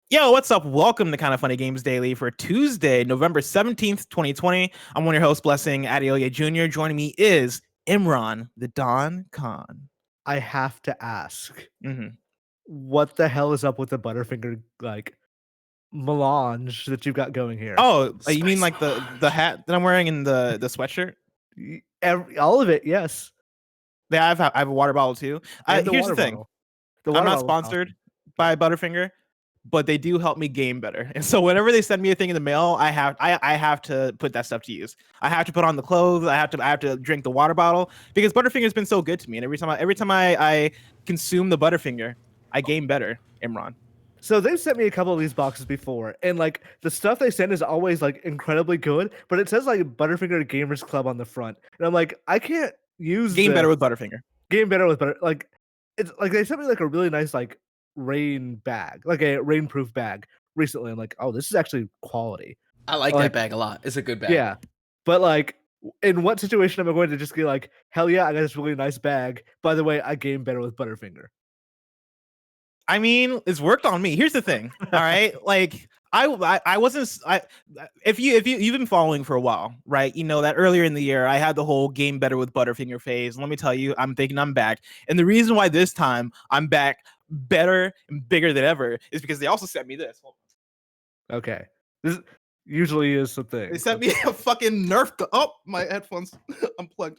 Yo, what's up? Welcome to Kind of Funny Games Daily for Tuesday, November 17th, 2020. I'm one of your hosts, Blessing Adeoye Jr. Joining me is Imran, the Don Khan. I have to ask, Mm-hmm. what the hell is up with the Butterfinger melange that you've got going here? Oh, you mean like the hat that I'm wearing and the sweatshirt? All of it, yes. Yeah, I have a water bottle too. And the Here's the water thing. bottle. I'm not sponsored by Butterfinger, but they do help me game better. And so whenever they send me a thing in the mail, I have to put that stuff to use. I have to put on the clothes. I have to drink the water bottle because Butterfinger's been so good to me. And every time I consume the Butterfinger, I game better, Imran. So they've sent me a couple of these boxes before, and like the stuff they send is always like incredibly good, but it says like Butterfinger Gamers Club on the front. And I'm like, I can't use Game better with Butterfinger. Game better with Butter. Like it's like they sent me like a really nice like rain bag, like a rainproof bag recently. I'm like, oh, this is actually quality. I like that bag a lot. It's a good bag. Yeah. But like, in what situation am I going to just be like, hell yeah, I got this really nice bag. By the way, I game better with Butterfinger. I mean, it's worked on me. Here's the thing. All right. Like I wasn't if you've been following for a while, right? You know that earlier in the year I had the whole game better with Butterfinger phase. And let me tell you, I'm thinking I'm back. And the reason why this time I'm back better and bigger than ever is because they also sent me this. Okay. This usually is the thing. They sent me a fucking Nerf gun. Oh, my headphones unplugged.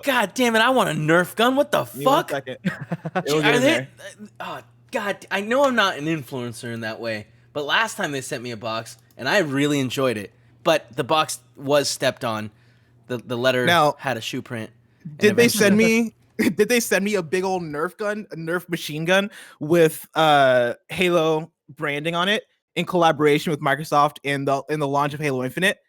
God damn it! I want a Nerf gun. What the fuck? Oh God! I know I'm not an influencer in that way, but last time they sent me a box, and I really enjoyed it. But the box was stepped on. The letter had a shoe print. Did they send me? Did they send me a big old Nerf gun, a Nerf machine gun with Halo branding on it in collaboration with Microsoft in the launch of Halo Infinite?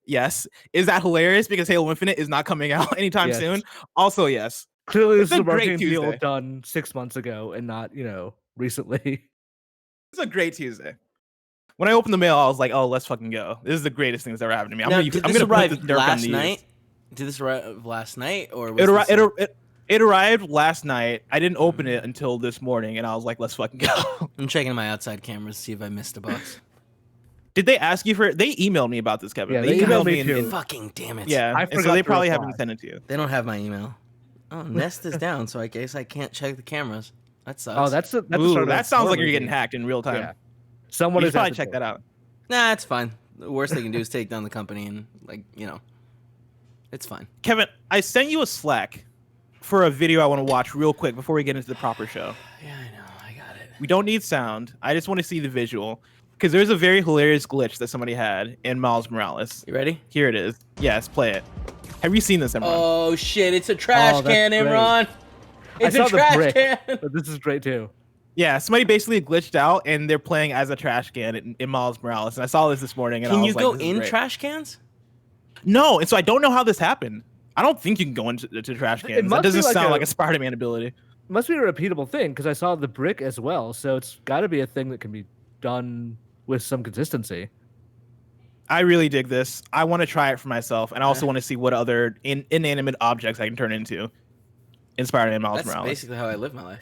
Yes. Is that hilarious? Because Halo Infinite is not coming out anytime soon. Also, yes. Clearly, this is a marketing deal done 6 months ago and not, recently. It's a great Tuesday. When I opened the mail, I was like, "Oh, let's fucking go! This is the greatest thing that's ever happened to me." I'm gonna arrive last night. Did this arrive last night, or was it arrived last night? I didn't open it until this morning, and I was like, "Let's fucking go." I'm checking my outside cameras to see if I missed a box. Did they ask you for it? They emailed me about this, Kevin. Yeah, they emailed me too. Fucking damn it. Yeah, and so they probably haven't sent it to you. They don't have my email. Oh, Nest is down, so I guess I can't check the cameras. That sucks. Oh, that sounds like you're getting hacked in real time. Yeah. Someone should probably check that out. Nah, it's fine. The worst they can do is take down the company and, it's fine. Kevin, I sent you a Slack for a video I want to watch real quick before we get into the proper show. Yeah, I know. I got it. We don't need sound. I just want to see the visual. Because there's a very hilarious glitch that somebody had in Miles Morales. You ready? Here it is. Yes, play it. Have you seen this, Imran? Oh, shit. It's a trash can, Imran. It's a trash can. But this is great, too. Yeah, somebody basically glitched out, and they're playing as a trash can in Miles Morales. And I saw this morning, and I was like, can you go in trash cans? No, and so I don't know how this happened. I don't think you can go into trash cans. That doesn't sound like a Spider-Man ability. It must be a repeatable thing, because I saw the brick as well, so it's got to be a thing that can be done with some consistency. I really dig this. I want to try it for myself, and I also want to see what other inanimate objects I can turn into in Spider-Man Miles Morales. That's basically how I live my life.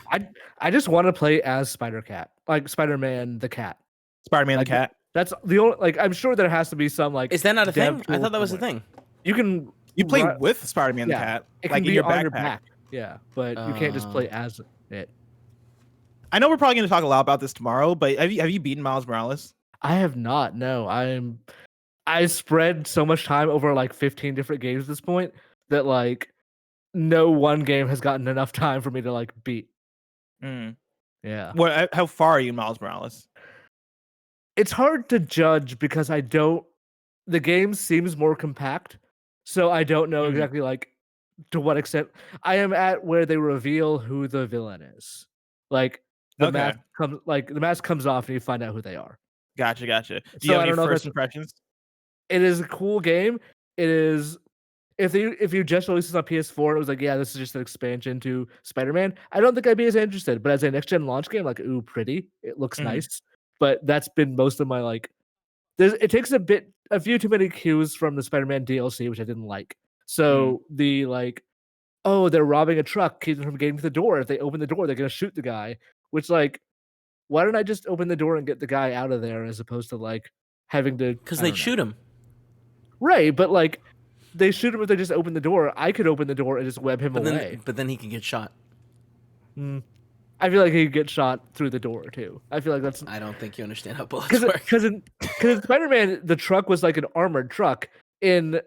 I just want to play as Spider-Cat, like Spider-Man the cat. Spider-Man the cat. That's the only I'm sure there has to be some Is that not a thing? I thought that was a thing. You play with Spider-Man the cat, it can be in your backpack. Yeah, but you can't just play as it. I know we're probably going to talk a lot about this tomorrow, but have you beaten Miles Morales? I have not. No, I spread so much time over like 15 different games at this point that like no one game has gotten enough time for me to like beat. Yeah. How far are you in Miles Morales? It's hard to judge because the game seems more compact, so I don't know exactly like to what extent. I am at where they reveal who the villain is. Like the mask comes off and you find out who they are. Gotcha. Do you have any first impressions? It is a cool game. It is. If you just released this on PS4, it was like, yeah, this is just an expansion to Spider-Man. I don't think I'd be as interested. But as a next-gen launch game, like, ooh, pretty. It looks nice. But that's been most of my like. It takes a few too many cues from the Spider-Man DLC, which I didn't like. So the like, oh, they're robbing a truck, keeping them from getting to the door. If they open the door, they're gonna shoot the guy. Which like, why don't I just open the door and get the guy out of there as opposed to like having to? Because they'd shoot him. Right, but like they shoot him if they just open the door. I could open the door and just web him away. But then he can get shot. I feel like he could get shot through the door too. I feel like that's. I don't think you understand how bullets work. Because in Spider-Man, the truck was like an armored truck. In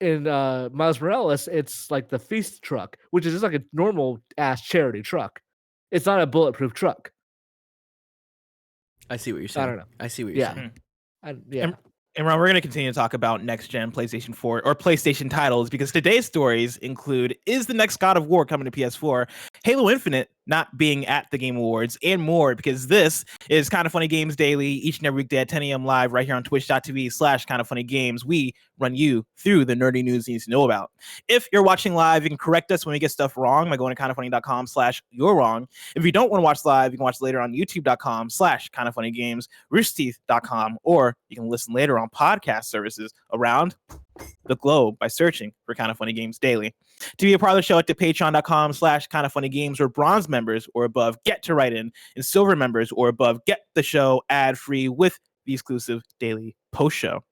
Miles Morales, it's like the Feast truck, which is just like a normal ass charity truck. It's not a bulletproof truck. I see what you're saying. I don't know. I see what you're saying. Imran, we're going to continue to talk about next-gen PlayStation 4 or PlayStation titles because today's stories include, is the next God of War coming to PS4, Halo Infinite not being at the Game Awards, and more, because this is Kind of Funny Games Daily, each and every weekday at 10 a.m. live right here on twitch.tv/kindoffunnygames. We run you through the nerdy news you need to know about. If you're watching live, you can correct us when we get stuff wrong by going to kindoffunny.com/you're wrong. If you don't want to watch live, you can watch later on youtube.com/kindoffunnygames, roosterteeth.com, or you can listen later on podcast services around the globe by searching for Kind of Funny Games Daily. To be a part of the show, at the patreon.com/kindoffunnygames, where bronze members or above get to write in, and silver members or above get the show ad-free with the exclusive daily post show.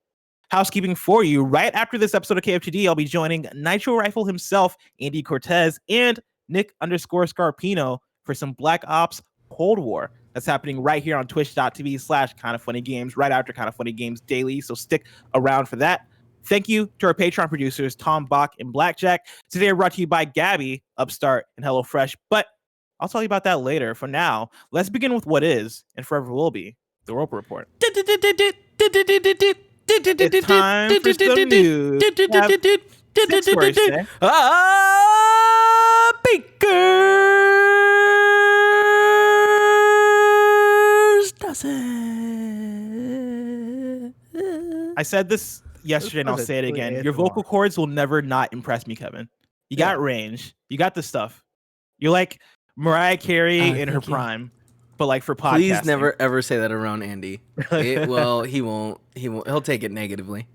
Housekeeping for you, right after this episode of KFGD, I'll be joining Nitro Rifle himself, Andy Cortez, and Nick_Scarpino for some Black Ops Cold War. That's happening right here on twitch.tv/kindoffunnygames, right after Kind of Funny Games Daily, so stick around for that. Thank you to our Patreon producers, Tom, Bock, and Blackjack. Today we're brought to you by Gabby, Upstart, and HelloFresh, but I'll tell you about that later. For now, let's begin with what is, and forever will be, the Roper Report. It's time for some news. Baker's dozen. I said this yesterday and I'll say it again. Your vocal cords will never not impress me, Kevin. You got range. You got the stuff. You're like Mariah Carey in her prime, but like for podcasting. Please never ever say that around Andy. He won't. He'll take it negatively.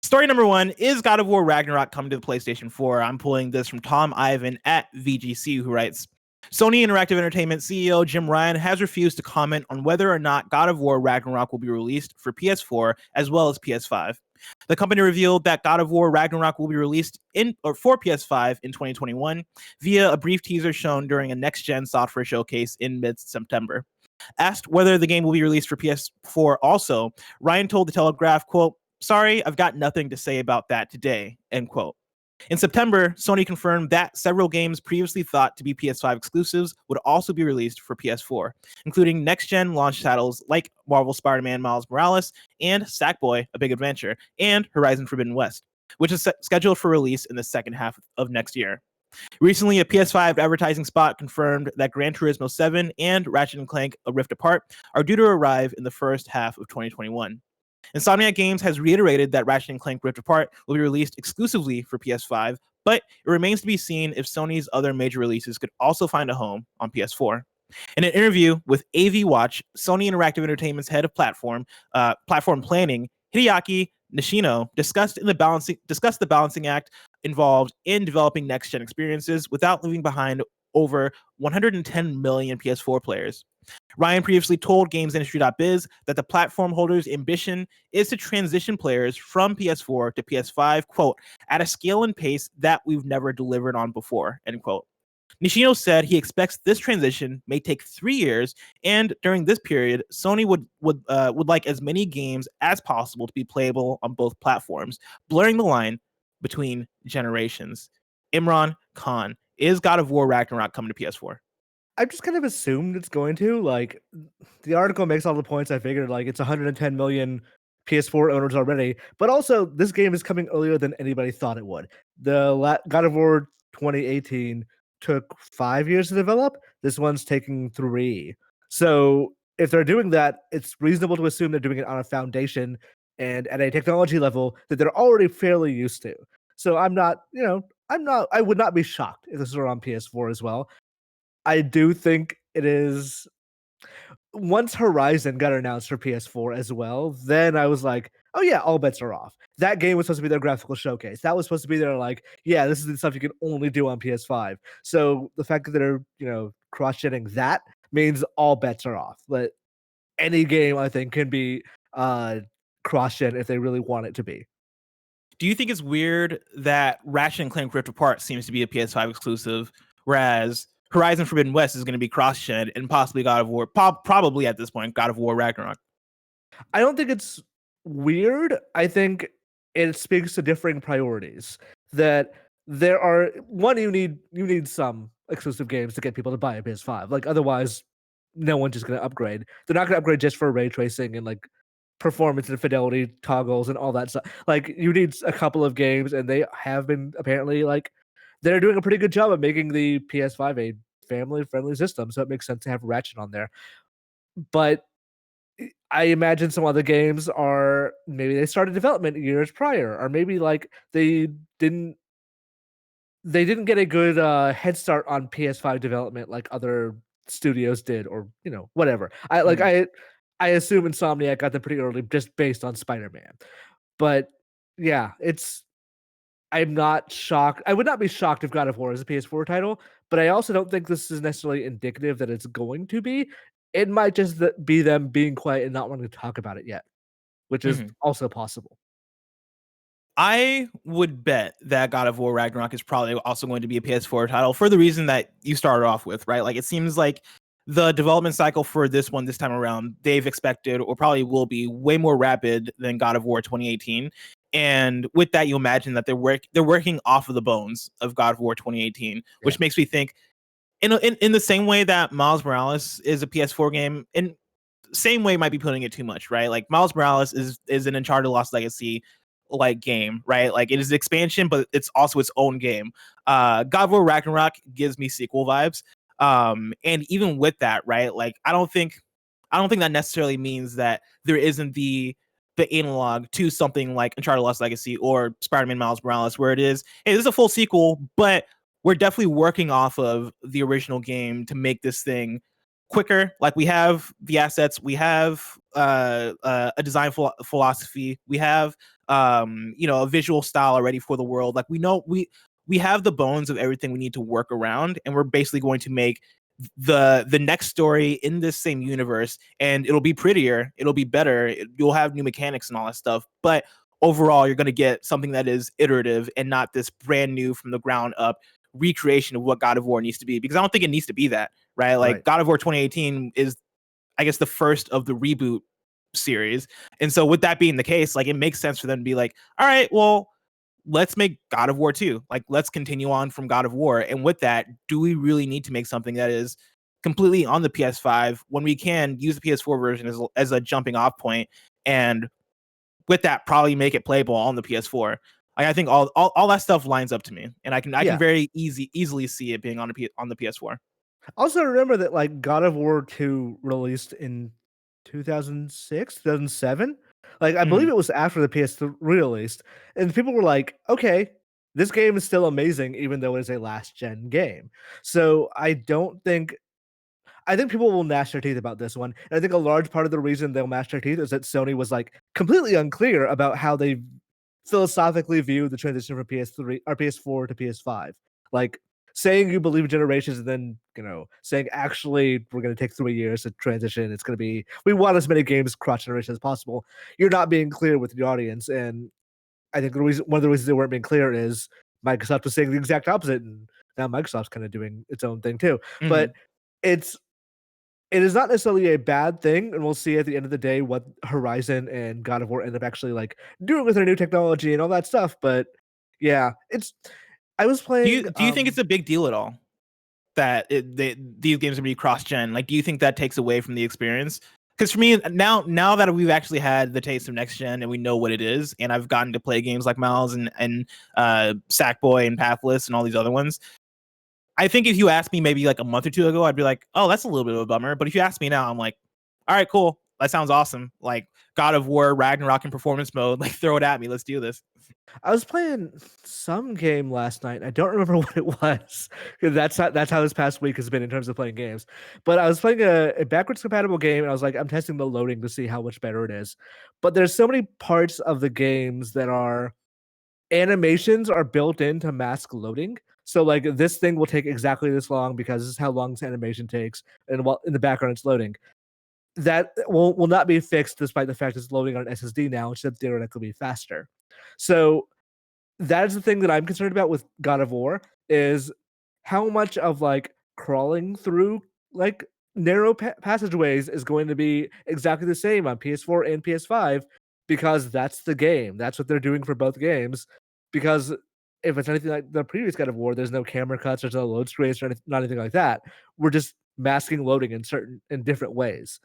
Story number 1 is God of War Ragnarok coming to the PlayStation 4. I'm pulling this from Tom Ivan at VGC, who writes, Sony Interactive Entertainment CEO Jim Ryan has refused to comment on whether or not God of War Ragnarok will be released for PS4 as well as PS5. The company revealed that God of War Ragnarok will be released for PS5 in 2021 via a brief teaser shown during a next-gen software showcase in mid-September. Asked whether the game will be released for PS4 also, Ryan told The Telegraph, quote, "Sorry, I've got nothing to say about that today," end quote. In September, Sony confirmed that several games previously thought to be PS5 exclusives would also be released for PS4, including next-gen launch titles like Marvel Spider-Man Miles Morales and Sackboy: A Big Adventure, and Horizon Forbidden West, which is scheduled for release in the second half of next year. Recently, a PS5 advertising spot confirmed that Gran Turismo 7 and Ratchet & Clank: A Rift Apart are due to arrive in the first half of 2021. Insomniac Games has reiterated that Ratchet & Clank Rift Apart will be released exclusively for PS5, but it remains to be seen if Sony's other major releases could also find a home on PS4. In an interview with AV Watch, Sony Interactive Entertainment's head of platform planning, Hideaki Nishino, discussed the balancing act involved in developing next-gen experiences without leaving behind over 110 million PS4 players. Ryan previously told GamesIndustry.biz that the platform holder's ambition is to transition players from PS4 to PS5, quote, at a scale and pace that we've never delivered on before, end quote. Nishino said he expects this transition may take 3 years, and during this period, Sony would like as many games as possible to be playable on both platforms, blurring the line between generations. Imran Khan, is God of War Ragnarok coming to PS4? I just kind of assumed it's going to. Like, the article makes all the points. I figured, like, it's 110 million PS4 owners already, but also this game is coming earlier than anybody thought it would. The God of War 2018 took 5 years to develop. This one's taking 3. So if they're doing that, it's reasonable to assume they're doing it on a foundation and at a technology level that they're already fairly used to. So I would not be shocked if this were on PS4 as well. I do think it is. Once Horizon got announced for PS4 as well, then I was like, oh yeah, all bets are off. That game was supposed to be their graphical showcase. That was supposed to be their, like, yeah, this is the stuff you can only do on PS5. So the fact that they're, cross-genning that means all bets are off. But any game I think can be cross-gen if they really want it to be. Do you think it's weird that Ratchet and Clank Rift Apart seems to be a PS5 exclusive, whereas Horizon Forbidden West is going to be cross-gen and possibly God of War, probably at this point, God of War Ragnarok? I don't think it's weird. I think it speaks to differing priorities. That there are you need some exclusive games to get people to buy a PS5. Like otherwise, no one's just going to upgrade. They're not going to upgrade just for ray tracing and like performance and fidelity toggles and all that stuff. Like you need a couple of games, and they have been apparently like they're doing a pretty good job of making the PS5 a family-friendly system. So it makes sense to have Ratchet on there. But I imagine some other games are maybe they started development years prior, or maybe like they didn't get a good head start on PS5 development like other studios did, or whatever. I assume Insomniac got them pretty early just based on Spider-Man. But yeah, I'm not shocked. I would not be shocked if God of War is a PS4 title, but I also don't think this is necessarily indicative that it's going to be. It might just be them being quiet and not wanting to talk about it yet, which is also possible. I would bet that God of War Ragnarok is probably also going to be a PS4 title for the reason that you started off with, right? Like it seems like the development cycle for this one this time around, they've expected or probably will be way more rapid than God of War 2018. And with that, you imagine that they're working off of the bones of God of War 2018, which makes me think in the same way that Miles Morales is a PS4 game, in same way might be putting it too much, right? Like Miles Morales is an Uncharted Lost Legacy like game, right? Like it is an expansion, but it's also its own game. God of War Ragnarok gives me sequel vibes. And even with that, right? Like I don't think that necessarily means that there isn't the analog to something like Uncharted Lost Legacy or Spider-Man Miles Morales, where it is, hey, this is a full sequel, but we're definitely working off of the original game to make this thing quicker. Like we have the assets, we have a design philosophy, we have a visual style already for the world. Like we know we have the bones of everything we need to work around, and we're basically going to make the next story in this same universe, and it'll be prettier, it'll be better, you'll have new mechanics and all that stuff, but overall you're going to get something that is iterative and not this brand new from the ground up recreation of what God of War needs to be, because I don't think it needs to be that, right? Like God of War 2018 is, I guess, the first of the reboot series. And so with that being the case, like it makes sense for them to be like, all right, well, let's make God of War 2. Like let's continue on from God of War. And with that, do we really need to make something that is completely on the PS5 when we can use the PS4 version as a jumping off point, and with that probably make it playable on the PS4? I think all that stuff lines up to me, and I can very easily see it being on the PS4. Also remember that like God of War 2 released in 2006, 2007. Like I believe it was after the PS3 released, and people were like, "Okay, this game is still amazing, even though it is a last gen game." So I think people will gnash their teeth about this one. And I think a large part of the reason they'll gnash their teeth is that Sony was like completely unclear about how they philosophically view the transition from PS3 or PS4 to PS5. Like saying you believe in generations and then, saying actually we're going to take 3 years to transition. It's going to be, we want as many games cross generation as possible. You're not being clear with the audience. And I think one of the reasons they weren't being clear is Microsoft was saying the exact opposite. And now Microsoft's kind of doing its own thing too. But it is not necessarily a bad thing, and we'll see at the end of the day what Horizon and God of War end up actually like doing with their new technology and all that stuff. But yeah, I was playing. Do you think it's a big deal at all that these games are be cross-gen? Like, do you think that takes away from the experience? Because for me, now that we've actually had the taste of next gen and we know what it is, and I've gotten to play games like Miles and Sackboy and Pathless and all these other ones, I think if you asked me maybe like a month or two ago, I'd be like, oh, that's a little bit of a bummer. But if you ask me now, I'm like, all right, cool. That sounds awesome. Like God of War Ragnarok in performance mode, like throw it at me. Let's do this. I was playing some game last night. I don't remember what it was. That's how this past week has been in terms of playing games. But I was playing a backwards compatible game, and I was like, I'm testing the loading to see how much better it is. But there's so many parts of the games that are animations are built in to mask loading. So like this thing will take exactly this long because this is how long this animation takes, and while in the background it's loading. That will not be fixed despite the fact it's loading on an SSD now, which should theoretically be faster. So that is the thing that I'm concerned about with God of War is how much of like crawling through like narrow passageways is going to be exactly the same on PS4 and PS5 because that's the game. That's what they're doing for both games. Because if it's anything like the previous God of War, there's no camera cuts, there's no load screens, or not anything like that. We're just masking loading in different ways.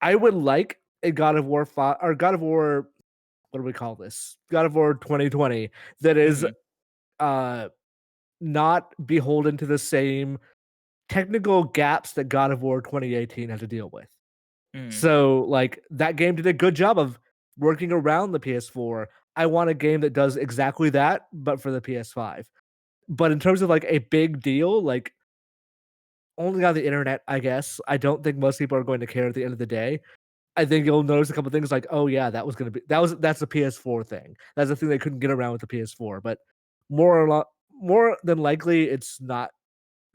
I would like a God of War 5 or God of War, what do we call this? God of War 2020 that is not beholden to the same technical gaps that God of War 2018 had to deal with. So like that game did a good job of working around the PS4. I want a game that does exactly that, but for the PS5. But in terms of like a big deal, like only on the internet, I guess. I don't think most people are going to care at the end of the day. I think you'll notice a couple things like, oh yeah, that's a PS4 thing. That's the thing they couldn't get around with the PS4. But more than likely, it's not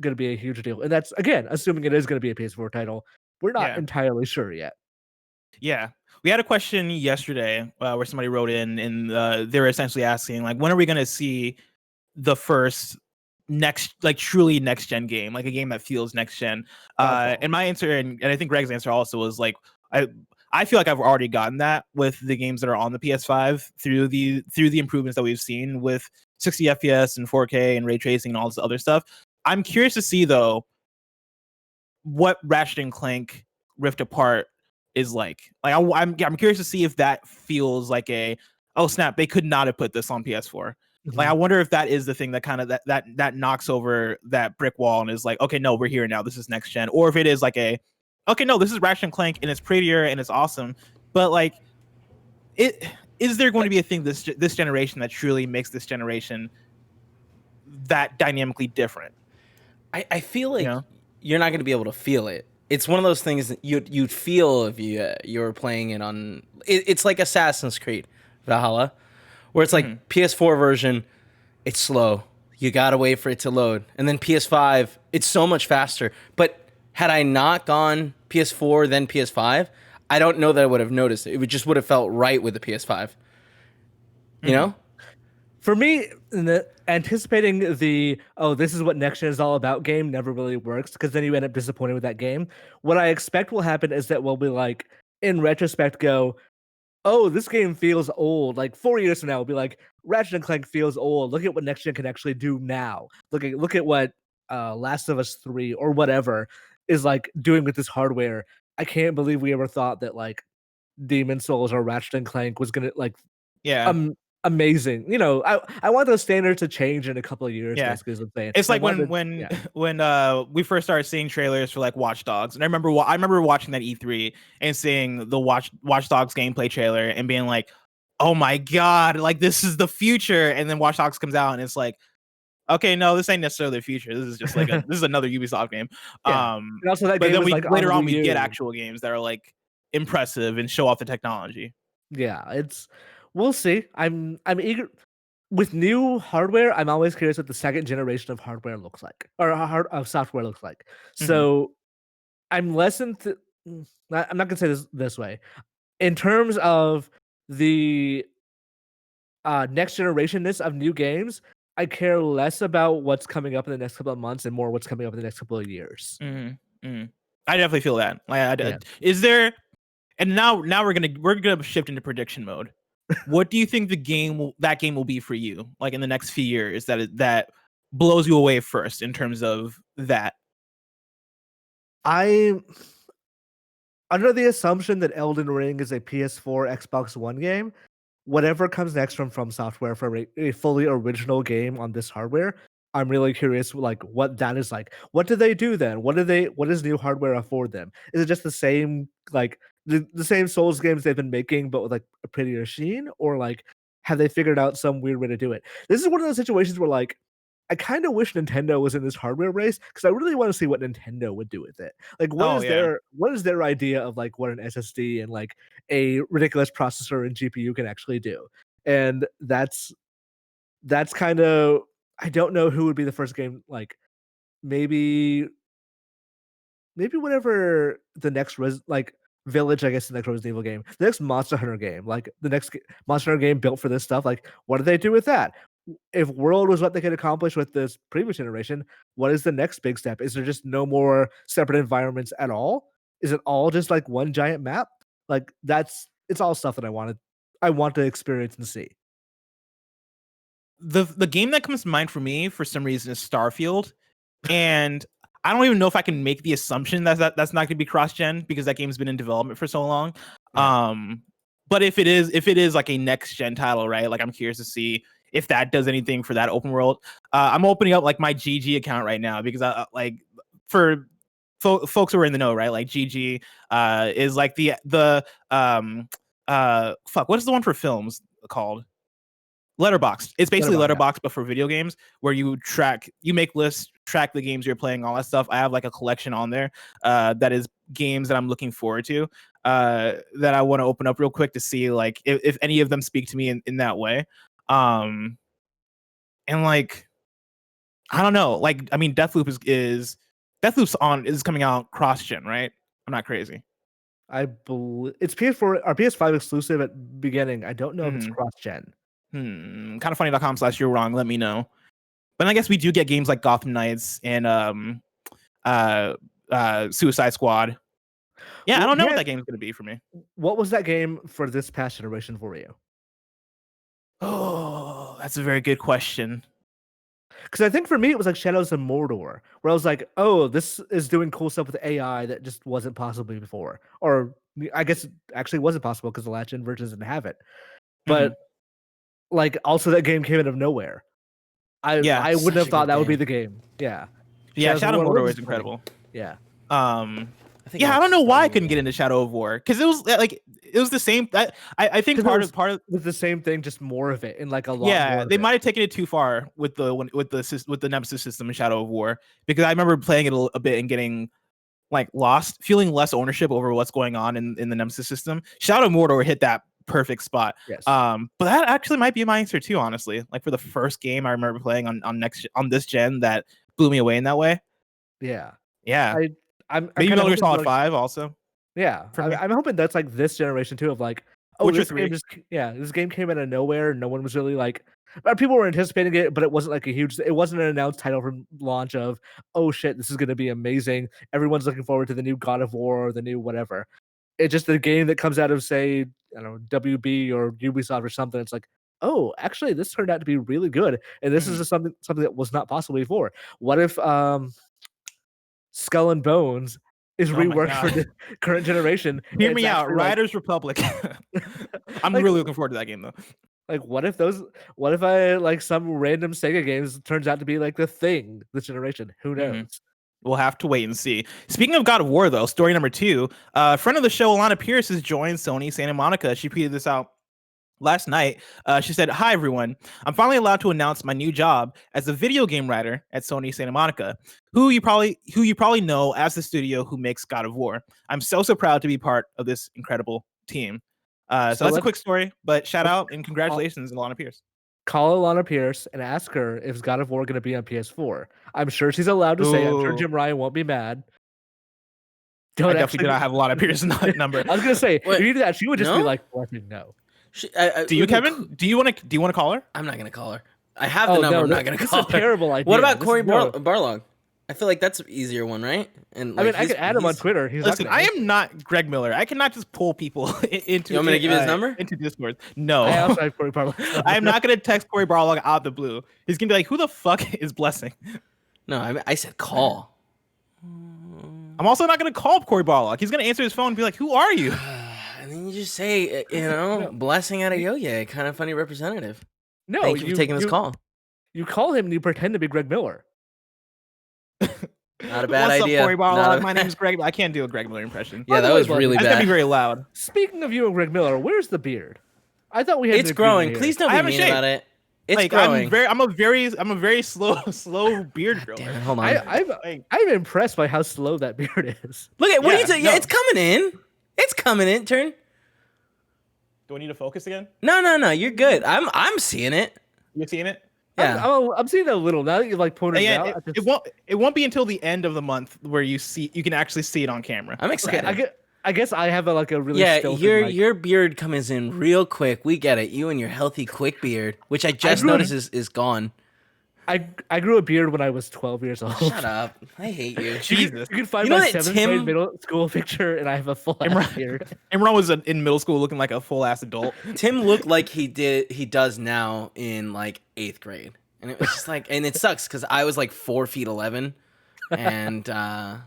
going to be a huge deal. And that's again assuming it is going to be a PS4 title. We're not entirely sure yet. Yeah, we had a question yesterday where somebody wrote in, and they were essentially asking like, when are we going to see the first truly next gen game, like a game that feels next gen? And my answer, and I think Greg's answer also was like, I feel like I've already gotten that with the games that are on the PS5 through the improvements that we've seen with 60 FPS and 4K and ray tracing and all this other stuff. I'm curious to see though what Ratchet and Clank Rift Apart is like. Like I'm curious to see if that feels like oh snap, they could not have put this on PS4. Like I wonder if that is the thing that kind of that knocks over that brick wall and is like, okay, no, we're here now. This is next gen. Or if it is like okay, no, this is Ratchet and Clank and it's prettier and it's awesome, but like, is there going to be a thing this generation that truly makes this generation that dynamically different? I feel like you're not going to be able to feel it. It's one of those things that you'd feel if you were playing it on. It's like Assassin's Creed Valhalla, where it's like PS4 version, it's slow. You gotta wait for it to load, and then PS5, it's so much faster. But had I not gone PS4 then PS5, I don't know that I would have noticed it. It would have felt right with the PS5. You know? For me, anticipating this is what next gen is all about game never really works because then you end up disappointed with that game. What I expect will happen is that we'll be like, in retrospect, go, oh, this game feels old. Like 4 years from now, we'll be like, Ratchet and Clank feels old. Look at what next gen can actually do now. Look at what Last of Us 3 or whatever is like doing with this hardware. I can't believe we ever thought that like Demon Souls or Ratchet and Clank was gonna like amazing. You know, I want those standards to change in a couple of years. Basically, is what I'm saying. It's like when we first started seeing trailers for like Watch Dogs, and I remember watching that E3 and seeing the Watch Dogs gameplay trailer and being like, oh my god, like this is the future. And then Watch Dogs comes out and it's like, okay, no, this ain't necessarily the future. This is just like this is another Ubisoft game. And also that but game then like later on we get actual games that are like impressive and show off the technology. Yeah, we'll see. I'm eager with new hardware. I'm always curious what the second generation of hardware looks like, or of software looks like. So I'm less into. I'm not gonna say this way. In terms of the next generationness of new games, I care less about what's coming up in the next couple of months and more what's coming up in the next couple of years. I definitely feel that. Is there? And now we're gonna shift into prediction mode. What do you think that game will be for you, like in the next few years, that blows you away first in terms of that? I'm under the assumption that Elden Ring is a PS4, Xbox One game. Whatever comes next from Software for a fully original game on this hardware, I'm really curious, like what that is like. What do they do then? What does new hardware afford them? Is it just the same like the same Souls games they've been making, but with like a prettier sheen, or like have they figured out some weird way to do it? This is one of those situations where like I kind of wish Nintendo was in this hardware race because I really want to see what Nintendo would do with it. Like, what is their idea of like what an SSD and like a ridiculous processor and GPU can actually do? And that's kind of I don't know who would be the first game. Like maybe whatever the next Village, I guess the next Resident Evil game, the next Monster Hunter game, like the next Monster Hunter game built for this stuff. Like, what do they do with that? If World was what they could accomplish with this previous generation, what is the next big step? Is there just no more separate environments at all? Is it all just like one giant map? Like it's all stuff that I want to experience and see. The game that comes to mind for me for some reason is Starfield, and I don't even know if I can make the assumption that's not going to be cross-gen because that game's been in development for so long. Yeah. But if it is like a next-gen title, right? Like I'm curious to see if that does anything for that open world. I'm opening up like my GG account right now because I like for folks who are in the know, right? Like GG is like the what is the one for films called? Letterboxd. It's basically Letterboxd, but for video games, where you make lists, track the games you're playing, all that stuff. I have like a collection on there that is games that I'm looking forward to that I want to open up real quick to see like if any of them speak to me in that way. And like, I don't know. Like, I mean, Deathloop's coming out cross-gen, right? I'm not crazy. I believe it's PS4 or PS5 exclusive at beginning. I don't know if it's cross-gen. Kindoffunny.com/you're wrong. Let me know. But I guess we do get games like Gotham Knights and Suicide Squad. Yeah, I don't know what that game's gonna be for me. What was that game for this past generation for you? Oh, that's a very good question. Because I think for me it was like Shadows of Mordor, where I was like, oh, this is doing cool stuff with AI that just wasn't possible before. Or I guess it actually wasn't possible because the last-gen versions didn't have it. But like also that game came out of nowhere. I wouldn't have thought that would be the game. Yeah. Shadow of Mordor is incredible. Yeah. I don't know why I couldn't get into Shadow of War because it was the same. I think part of with the same thing, just more of it in like a lot. Yeah, they might have taken it too far with the Nemesis system in Shadow of War because I remember playing it a bit and getting like lost, feeling less ownership over what's going on in the Nemesis system. Shadow of Mordor hit that perfect spot. Yes. But that actually might be my answer too, honestly. Like for the first game I remember playing on this gen that blew me away in that way. Yeah. I'm maybe Metal Gear Solid 5 also. Yeah. I'm hoping that's like this generation too of like, oh, this game came out of nowhere. No one was really like, people were anticipating it, but it wasn't like it wasn't an announced title from launch of, oh shit, this is going to be amazing. Everyone's looking forward to the new God of War or the new whatever. It's just a game that comes out of, say, I don't know, WB or Ubisoft or something. It's like, oh, actually, this turned out to be really good, and this is something that was not possible before. What if Skull and Bones is reworked for the current generation? Hear me out, Riders Republic. I'm really looking forward to that game though. Like, what if I like some random Sega games turns out to be like the thing this generation? Who knows? We'll have to wait and see. Speaking of God of War, though, story number 2, friend of the show, Alanah Pearce, has joined Sony Santa Monica. She tweeted this out last night. She said, "Hi, everyone. I'm finally allowed to announce my new job as a video game writer at Sony Santa Monica, who you probably know as the studio who makes God of War. I'm so proud to be part of this incredible team." So that's a quick story, but shout out and congratulations, Alanah Pearce. Call Alanah Pearce and ask her if God of War going to be on PS4. I'm sure she's allowed to say. I'm sure Jim Ryan won't be mad. I definitely do not have Alanah Pearce's number. I was gonna say, if you do that, she would just be like, no. Do you, Kevin? Do you want to call her? I'm not gonna call her. I have the number. I'm not gonna call her. That's a terrible idea. What about Corey Barlog? I feel like that's an easier one, right? And like, I mean, I could add him on Twitter. Listen, I am not Greg Miller. I cannot just pull people into. You want me to give you his number? Into Discord? No. I also have Corey Barlog. I am not going to text Corey Barlog out of the blue. He's going to be like, "Who the fuck is Blessing?" No, I said call. I'm also not going to call Corey Barlog. He's going to answer his phone and be like, "Who are you?" And then you just say, Blessing out of Yo-Yo, kind of funny representative. No, thank you for taking this call. You call him and you pretend to be Greg Miller. Not a bad idea. What's up, Corey Barlog? My name is Greg. I can't do a Greg Miller impression. Yeah, that was really bad. That's gonna be very loud. Speaking of you and Greg Miller, where's the beard? I thought we had. It's growing. Please don't be mean about it. It's growing. I'm a very slow beard grower. Damn it, hold on. I'm impressed by how slow that beard is. Look at what are you saying? Yeah, it's coming in. It's coming in. Turn. Do I need to focus again? No. You're good. I'm seeing it. You're seeing it? Yeah. I'm seeing that a little now that you like pointed it out. It won't be until the end of the month where you can actually see it on camera. I'm excited. Okay, I guess I have a really your beard comes in real quick. We get it. You and your healthy quick beard, which I just noticed is gone. I grew a beard when I was 12 years old. Shut up. I hate you. Jesus. You can find my 7th grade middle school picture, and I have a full beard. Imran was in middle school looking like a full ass adult. Tim looked like he does now in like 8th grade, and it was just like, and it sucks because I was like 4'11", and yeah,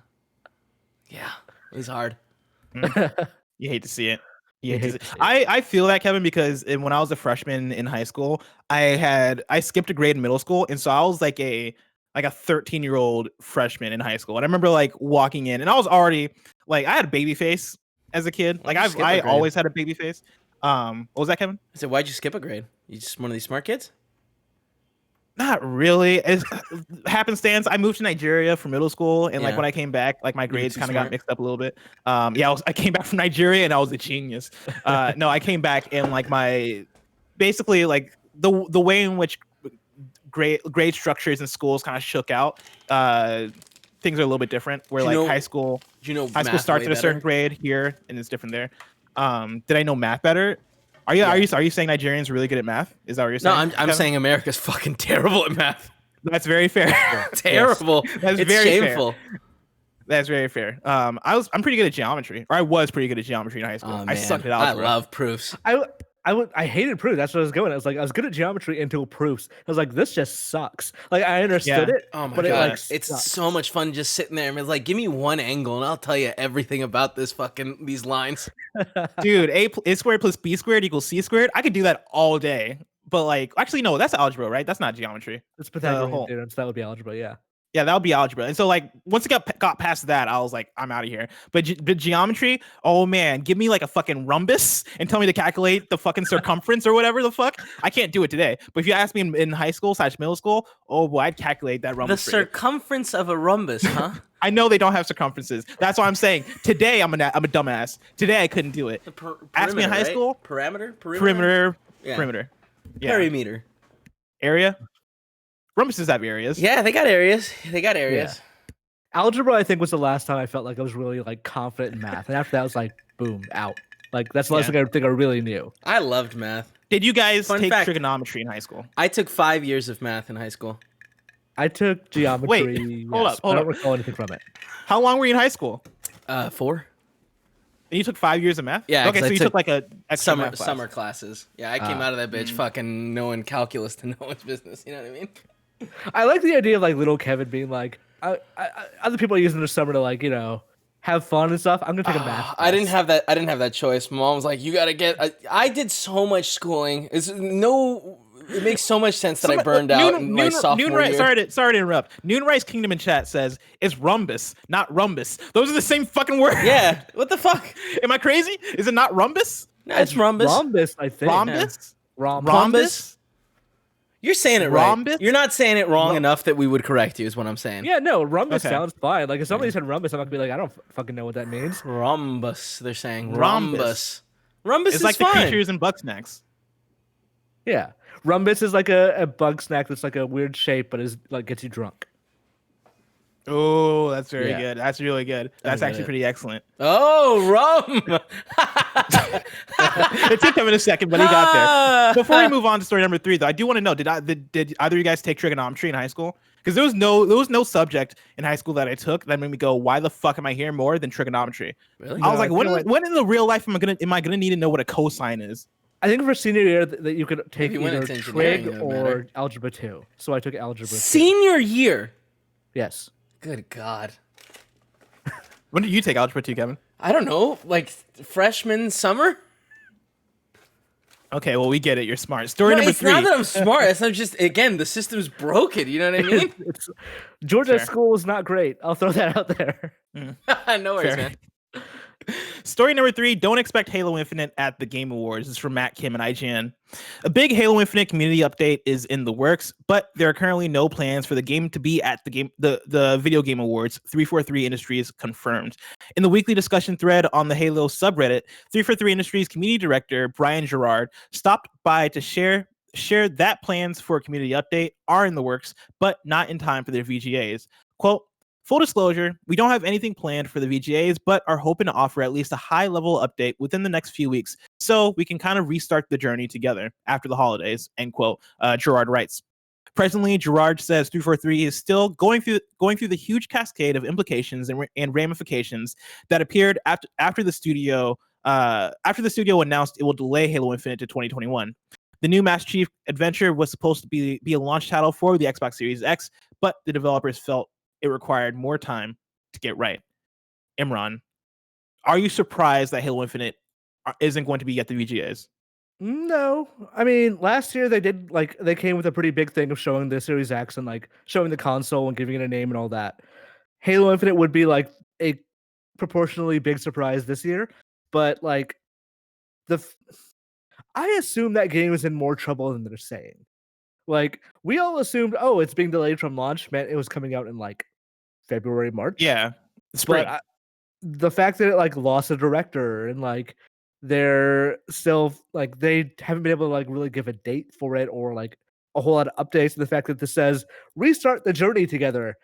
it was hard. You hate to see it. I feel that, Kevin, because when I was a freshman in high school, I skipped a grade in middle school, and so I was like a 13-year-old freshman in high school, and I remember like walking in, and I was already like I had a baby face as a kid. Like I always had a baby face. What was that, Kevin? I said, why'd you skip a grade? You just one of these smart kids? Not really. It's happenstance. I moved to Nigeria for middle school, and like when I came back, like my grades kind of got mixed up a little bit. I came back from Nigeria and I was a genius. No, I came back and like basically like the way in which grade structures in schools kind of shook out. Things are a little bit different. Where like high school starts at a certain grade here, and it's different there. Did I know math better? Are you saying Nigerians are really good at math? Is that what you're saying? No, I'm saying America's fucking terrible at math. That's very fair. Terrible. Yes. That's very shameful. Fair. That's very fair. I'm pretty good at geometry, or I was pretty good at geometry in high school. I sucked at algebra. I love proofs. I hated proofs. That's what I was going. I was good at geometry until proofs. I was like, this just sucks. Like I understood it. Oh my god, it's so much fun just sitting there and it's like, give me one angle and I'll tell you everything about these lines. Dude, a squared plus b squared equals c squared. I could do that all day. But like, actually, no, that's algebra, right? That's not geometry. It's Pythagorean theorem. That would be algebra. Yeah. Yeah, that would be algebra. And so like once it got past that, I was like, I'm out of here. But geometry, oh man, give me like a fucking rhombus and tell me to calculate the fucking circumference or whatever the fuck. I can't do it today. But if you ask me in high school / middle school, oh boy, I'd calculate that rhombus. The circumference of a rhombus, huh? I know they don't have circumferences. That's why I'm saying today I'm a dumbass. Today I couldn't do it. Ask me in high school. Perimeter. Yeah. Perimeter. Yeah. Perimeter. Area. Rhombuses have areas. Yeah, they got areas. Yeah. Algebra, I think, was the last time I felt like I was really like confident in math, and after that, I was like, boom, out. Like that's the last thing I think I really knew. I loved math. Did you guys take trigonometry in high school? I took 5 years of math in high school. I took geometry. Wait, hold up. I don't recall anything from it. How long were you in high school? 4. And you took 5 years of math? Yeah. Okay, so you took like a summer classes. Yeah, I came out of that bitch fucking knowing calculus to no one's business. You know what I mean? I like the idea of like little Kevin being like, other people are using their summer to like, have fun and stuff. I'm gonna take a math class. I didn't have that choice. My mom was like, you gotta get. I did so much schooling. It makes so much sense that I burned out in my sophomore year. Sorry to interrupt. Noonrise Kingdom in chat says it's rhombus, not rhombus. Those are the same fucking word. Yeah. What the fuck? Am I crazy? Is it not rhombus? No, it's rhombus. Rhombus, I think. Rhombus? Yeah. Rhombus? You're saying it rhombus? Right. You're not saying it wrong enough that we would correct you, is what I'm saying. Yeah, no, rhombus sounds fine. Like if somebody said rhombus, I'm not gonna be like, I don't fucking know what that means. Rhombus, they're saying. Rhombus. Rhombus is like fine. The creatures in Bugsnax. Yeah. Rhombus is like a bug snack that's like a weird shape, but is like gets you drunk. Oh, that's very good. That's really good. That's actually pretty excellent. Oh, rum! It took him in a second, but he got there. Before we move on to story number 3, though, I do want to know: did either of you guys take trigonometry in high school? Because there was no subject in high school that I took that made me go, "Why the fuck am I here more than trigonometry?" Really? I was like, when in the real life am I gonna need to know what a cosine is? I think for senior year that you could take either trig or algebra 2. So I took algebra 2. Senior year? Yes. Good God. When did you take algebra 2, Kevin? I don't know, like freshman summer? Okay, well, we get it. You're smart. Story number 3. It's not that I'm smart. It's not just, again, the system's broken. You know what I mean? Georgia school is not great. I'll throw that out there. No worries, man. Story number 3, don't expect Halo Infinite at the Game Awards. This is from Matt Kim and IGN. A big Halo Infinite community update is in the works, but there are currently no plans for the game to be at the Video Game Awards. 343 Industries confirmed. In the weekly discussion thread on the Halo subreddit, 343 Industries community director Brian Gerard stopped by to share shared that plans for a community update are in the works, but not in time for their VGAs. Quote, full disclosure, we don't have anything planned for the VGAs, but are hoping to offer at least a high-level update within the next few weeks so we can kind of restart the journey together after the holidays, end quote, Gerard writes. Presently, Gerard says 343 is still going through the huge cascade of implications and ramifications that appeared after the studio announced it will delay Halo Infinite to 2021. The new Master Chief Adventure was supposed to be a launch title for the Xbox Series X, but the developers felt it required more time to get right. Imran, are you surprised that Halo Infinite isn't going to be at the VGAs? No, I mean, last year they came with a pretty big thing of showing the Series X and like showing the console and giving it a name and all that. Halo Infinite would be like a proportionally big surprise this year, but like I assume that game is in more trouble than they're saying. Like, we all assumed, oh, it's being delayed from launch meant it was coming out in like February, March. Yeah, spring. But the fact that it like lost a director and like they're still like they haven't been able to like really give a date for it or like a whole lot of updates. And the fact that this says restart the journey together,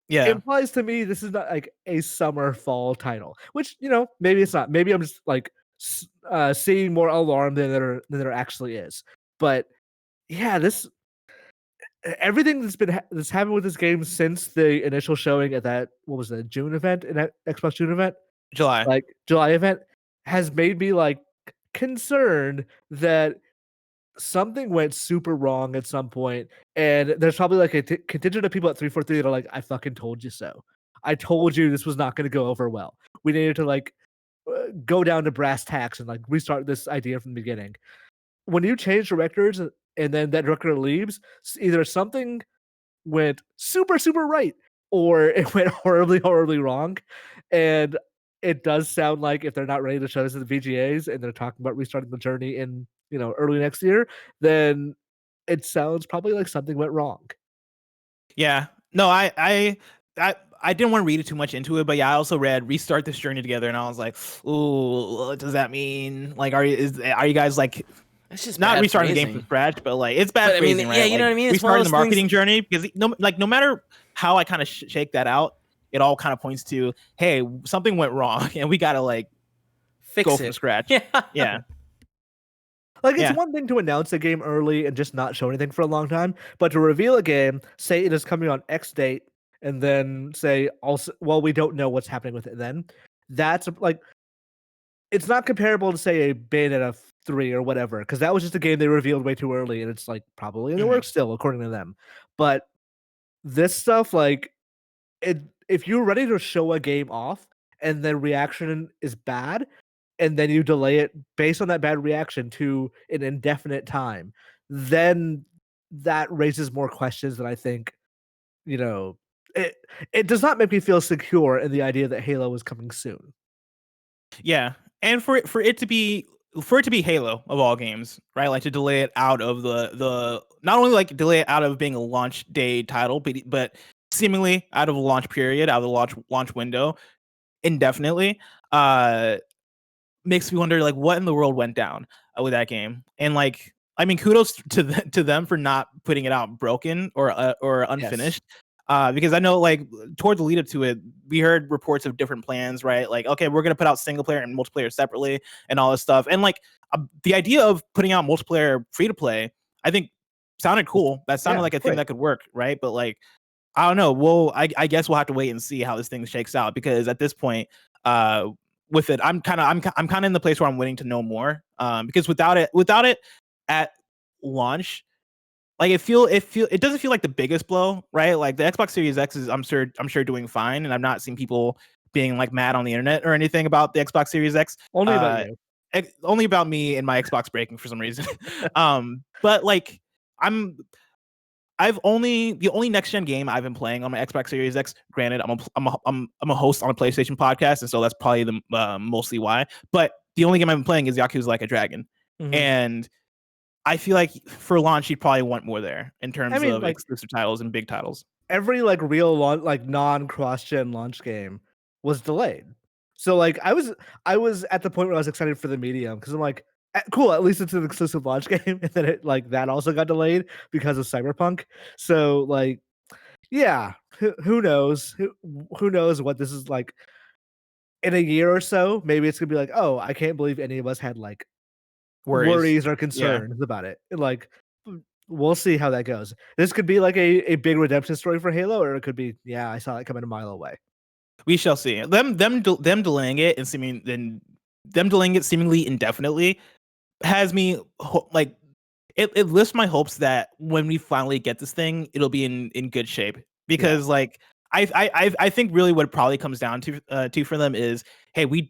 implies to me this is not like a summer fall title. Which maybe it's not. Maybe I'm just like seeing more alarm than there actually is. But yeah, everything that's happened with this game since the initial showing at that June event in that Xbox June event, July event, has made me like concerned that something went super wrong at some point, and there's probably like a contingent of people at 343 that are like, I fucking told you so. I told you this was not going to go over well. We needed to like go down to brass tacks and like restart this idea from the beginning. When you change directors and then that director leaves, either something went super, super right or it went horribly, horribly wrong. And it does sound like if they're not ready to show this at the VGAs and they're talking about restarting the journey in, early next year, then it sounds probably like something went wrong. Yeah. No, I didn't want to read too much into it, but yeah, I also read restart this journey together, and I was like, ooh, what does that mean? Like, are you guys like? It's just not restarting the game from scratch, but like it's bad phrasing, right? Yeah, you know what I mean. Restarting the marketing journey, because no matter how I kind of shake that out, it all kind of points to, hey, something went wrong, and we gotta like fix go it from scratch. Yeah. Like, it's one thing to announce a game early and just not show anything for a long time, but to reveal a game, say it is coming on X date, and then say also, well, we don't know what's happening with it then. That's like, it's not comparable to say a Bayonetta 3 or whatever, because that was just a game they revealed way too early, and it's like probably in the works still, according to them. But this stuff, like, if you're ready to show a game off and the reaction is bad, and then you delay it based on that bad reaction to an indefinite time, then that raises more questions than I think, it does not make me feel secure in the idea that Halo is coming soon. Yeah. And for it to be Halo of all games, right? Like to delay it out of the not only like delay it out of being a launch day title, but seemingly out of a launch period, out of the launch window indefinitely, makes me wonder like what in the world went down with that game. And like, I mean, kudos to them for not putting it out broken or unfinished. Yes. Because I know like toward the lead up to it, we heard reports of different plans, right? Like, okay, we're going to put out single player and multiplayer separately and all this stuff. And like the idea of putting out multiplayer free to play, I think sounded cool. That sounded like a thing that could work. Right. But like, I don't know. Well, I guess we'll have to wait and see how this thing shakes out, because at this point, with it, I'm kind of in the place where I'm waiting to know more. Because without it at launch, like it doesn't feel like the biggest blow, right? Like the Xbox Series X is I'm sure doing fine, and I've not seen people being like mad on the internet or anything about the Xbox Series X. Only about you. Only about me and my Xbox breaking for some reason. But like the only next gen game I've been playing on my Xbox Series X. Granted, I'm a host on a PlayStation podcast, and so that's probably the mostly why. But the only game I've been playing is Yakuza Like a Dragon, and I feel like for launch you'd probably want more there in terms of like, exclusive titles and big titles. Every like real launch, like non cross gen launch game was delayed. So like I was at the point where I was excited for the Medium, because I'm like, Cool, at least it's an exclusive launch game, and then it like that also got delayed because of Cyberpunk. So like, yeah, who knows? Who knows what this is like in a year or so? Maybe it's gonna be like, oh, I can't believe any of us had like worries or Yeah. concerns about it. Like, we'll see how that goes. This could be like a big redemption story for Halo, or it could be, yeah, I saw it coming a mile away. We shall see. Them delaying it and them delaying it seemingly indefinitely has me like it lifts my hopes that when we finally get this thing, it'll be in good shape. Because like I think really what it probably comes down to for them is, hey, we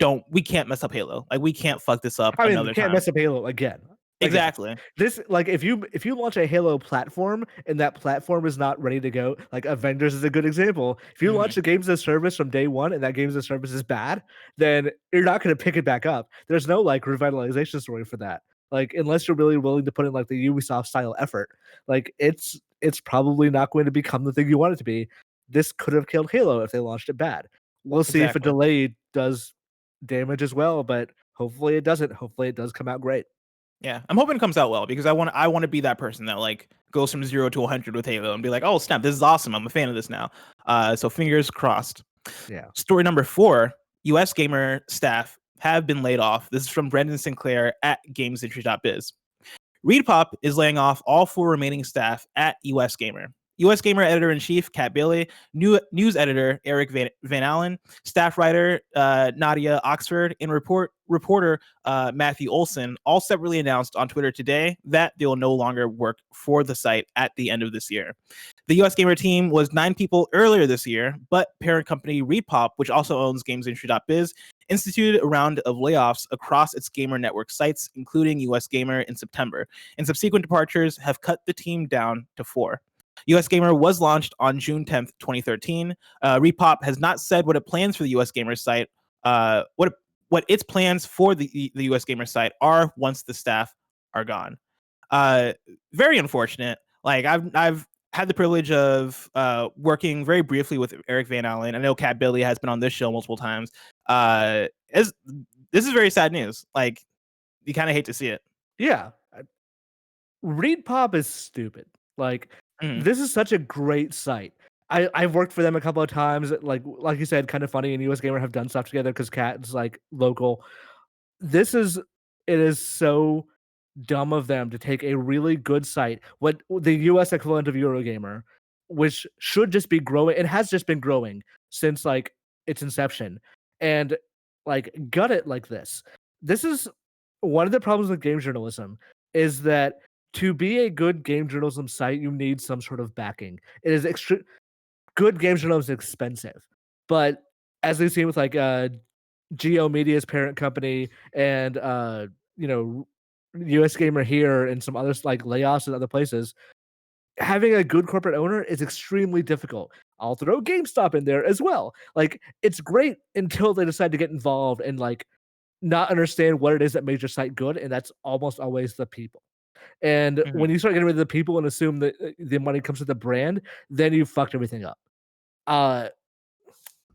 can't mess up Halo. Like we can't fuck this up I mean, another you can't time. mess up Halo again. Exactly. This like if you launch a Halo platform and that platform is not ready to go, like Avengers is a good example. If you launch a games as a service from day one and that games as a service is bad, then you're not going to pick it back up. There's no like revitalization story for that. Like unless you're really willing to put in like the Ubisoft style effort, like it's probably not going to become the thing you want it to be. This could have killed Halo if they launched it bad. We'll see if a delay does damage as well, but hopefully it doesn't. Hopefully it does come out great. Yeah, I'm hoping it comes out well because I want to be that person that like goes from 0 to 100 with Halo and be like, oh snap, this is awesome. I'm a fan of this now. So fingers crossed. Yeah. Story number 4: USgamer staff have been laid off. This is from Brendain Sinclair at GamesIndustry.biz. ReedPop is laying off all 4 remaining staff at USgamer. USgamer editor-in-chief Kat Bailey, news editor Eric Van Allen, staff writer Nadia Oxford, and reporter Matthew Olson all separately announced on Twitter today that they will no longer work for the site at the end of this year. The USgamer team was 9 people earlier this year, but parent company ReedPop, which also owns GamesIndustry.biz, instituted a round of layoffs across its gamer network sites, including USgamer in September, and subsequent departures have cut the team down to 4. USgamer was launched on June 10th, 2013. ReedPop has not said what it plans for the USgamer site, what its plans for the USgamer site are once the staff are gone. Very unfortunate. Like I've had the privilege of working very briefly with Eric Van Allen. I know Kat Bailey has been on this show multiple times. This is very sad news. Like you kind of hate to see it. Yeah. ReedPop is stupid. Like this is such a great site. I've worked for them a couple of times. Like you said, kind of funny, and USgamer have done stuff together because Kat is like local. It is so dumb of them to take a really good site, what the US equivalent of Eurogamer, which should just be growing. It has just been growing since like its inception, and like gut it like this. This is one of the problems with game journalism is that to be a good game journalism site, you need some sort of backing. It is good game journalism is expensive, but as we've seen with like Geo Media's parent company and USgamer here and some others like layoffs in other places, having a good corporate owner is extremely difficult. I'll throw GameStop in there as well. Like it's great until they decide to get involved and like not understand what it is that made your site good, and that's almost always the people. And when you start getting rid of the people and assume that the money comes to the brand, then you fucked everything up.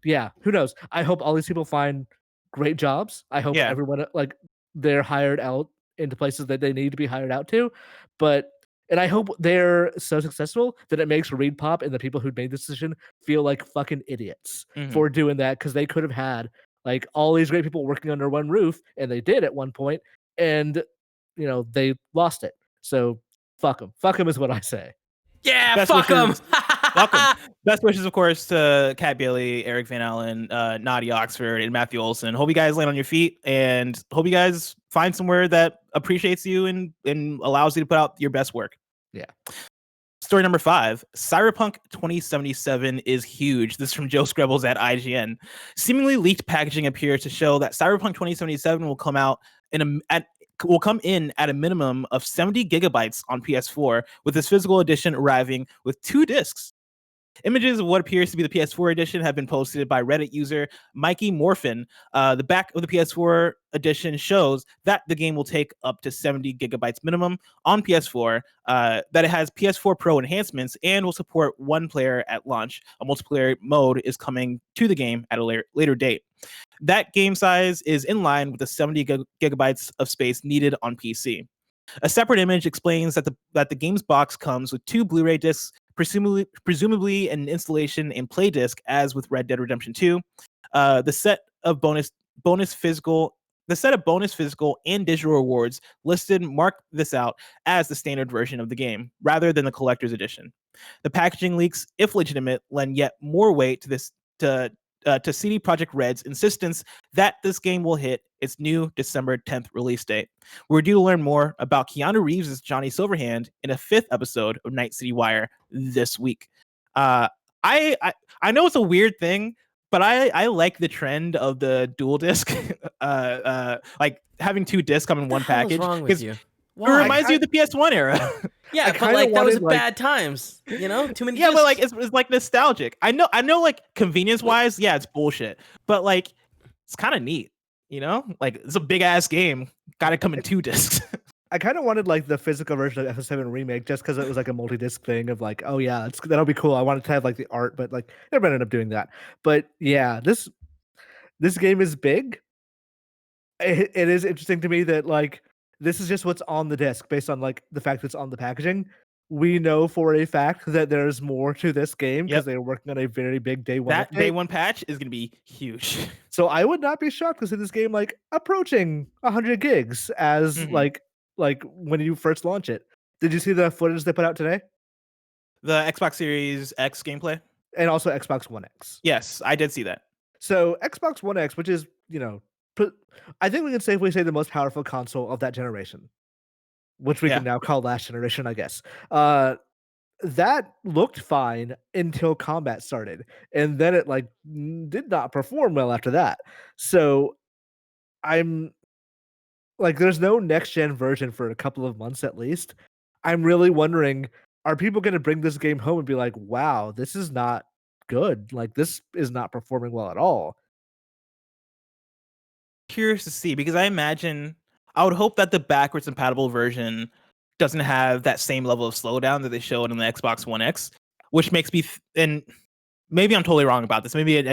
Yeah, who knows? I hope all these people find great jobs. I hope everyone like they're hired out into places that they need to be hired out to. And I hope they're so successful that it makes ReedPop and the people who made this decision feel like fucking idiots for doing that, because they could have had like all these great people working under one roof, and they did at one point, and they lost it. So fuck them. Fuck them is what I say. Yeah, fuck them. Welcome. Best wishes, of course, to Kat Bailey, Eric Van Allen, Nadia Oxford, and Matthew Olson. Hope you guys land on your feet, and hope you guys find somewhere that appreciates you and allows you to put out your best work. Yeah. Story number 5, Cyberpunk 2077 is huge. This is from Joe Skrebels at IGN. Seemingly leaked packaging appears to show that Cyberpunk 2077 will come out will come in at a minimum of 70 gigabytes on PS4, with this physical edition arriving with 2 discs. Images of what appears to be the PS4 edition have been posted by Reddit user Mikey Morphin. The back of the PS4 edition shows that the game will take up to 70 gigabytes minimum on PS4, that it has PS4 Pro enhancements, and will support 1 player at launch. A multiplayer mode is coming to the game at a later date. That game size is in line with the 70 gigabytes of space needed on PC. A separate image explains that the game's box comes with 2 Blu-ray discs, presumably an installation and play disc, as with Red Dead Redemption 2. The set of bonus physical and digital rewards listed mark this out as the standard version of the game, rather than the collector's edition. The packaging leaks, if legitimate, lend yet more weight to this to CD Projekt Red's insistence that this game will hit its new December 10th release date. We're due to learn more about Keanu Reeves' Johnny Silverhand in a 5th episode of Night City Wire this week. I know it's a weird thing, but I like the trend of the dual disc, like having 2 discs come in one package. What's wrong with you? It reminds you of the PS1 era. Yeah, but like that was bad times, you know? Too many. Yeah, but like it's like nostalgic. I know like convenience wise, yeah, it's bullshit. But like it's kind of neat, you know? Like it's a big ass game. Gotta come in 2 discs. I kind of wanted like the physical version of FF7 remake just because it was like a multi-disc thing of like, oh yeah, that'll be cool. I wanted to have like the art, but like never ended up doing that. But yeah, this game is big. It is interesting to me that like this is just what's on the disc based on like the fact that it's on the packaging. We know for a fact that there's more to this game because they're working on a very big day one. That day one patch is gonna be huge. So I would not be shocked to see this game like approaching 100 gigs as like when you first launch it. Did you see the footage they put out today? The Xbox Series X gameplay? And also Xbox One X. Yes, I did see that. So Xbox One X, which is, you know, I think we can safely say the most powerful console of that generation, which we can now call last generation, I guess. That looked fine until combat started, and then it like did not perform well after that. So I'm like, there's no next gen version for a couple of months at least. I'm really wondering, are people going to bring this game home and be like, wow, this is not good. Like this is not performing well at all. Curious to see, because I would hope that the backwards compatible version doesn't have that same level of slowdown that they showed on the Xbox One X, which makes me and maybe I'm totally wrong about this. Maybe it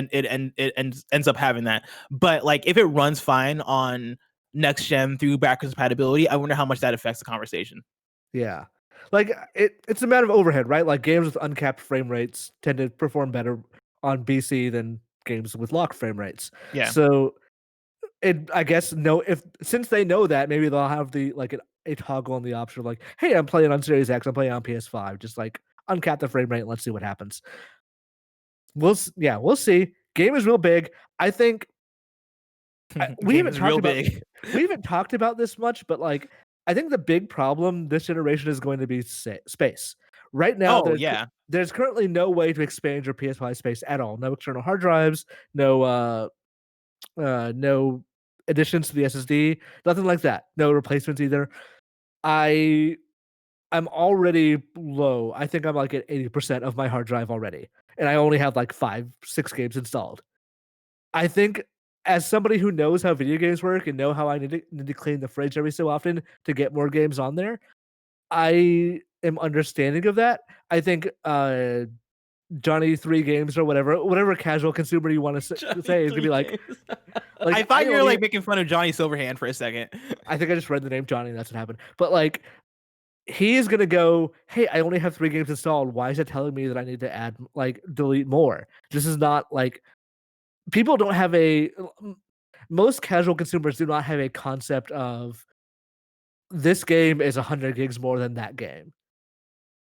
ends up having that. But like if it runs fine on next gen through backwards compatibility, I wonder how much that affects the conversation. Yeah. Like it's a matter of overhead, right? Like games with uncapped frame rates tend to perform better on BC than games with locked frame rates. Yeah. So I guess since they know that, maybe they'll have the like a toggle on the option of like, hey, I'm playing on Series X, I'm playing on PS5, just like uncap the frame rate and let's see what happens. We'll see. Game is real big. I think we haven't talked about this much, but like I think the big problem this generation is going to be space. Right now, there's currently no way to expand your PS5 space at all. No external hard drives, no additions to the SSD, nothing like that. No replacements either. I'm already low. I think I'm like at 80% of my hard drive already, and I only have like 5-6 games installed. I think as somebody who knows how video games work and know how I need to clean the fridge every so often to get more games on there, I am understanding of that. I think Johnny 3 games or whatever casual consumer you want to say is gonna be like I thought you were like making fun of Johnny Silverhand for a second. I think I just read the name Johnny and that's what happened. But like he is gonna go, hey, I only have 3 games installed. Why is it telling me that I need to delete more? This is not like people don't have most casual consumers do not have a concept of this game is 100 gigs more than that game.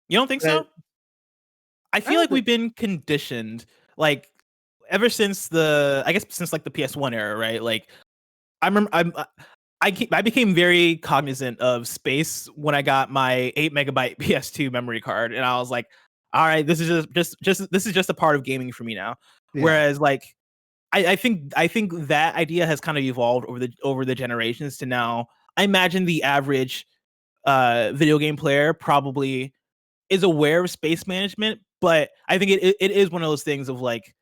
You don't think so? I feel like we've been conditioned, like ever since since like the PS1 era, right? Like I remember I became very cognizant of space when I got my 8 megabyte PS2 memory card, and I was like, all right, this is just a part of gaming for me now. Yeah. Whereas like I think that idea has kind of evolved over the generations to now. I imagine the average video game player probably is aware of space management, but I think it is one of those things of like,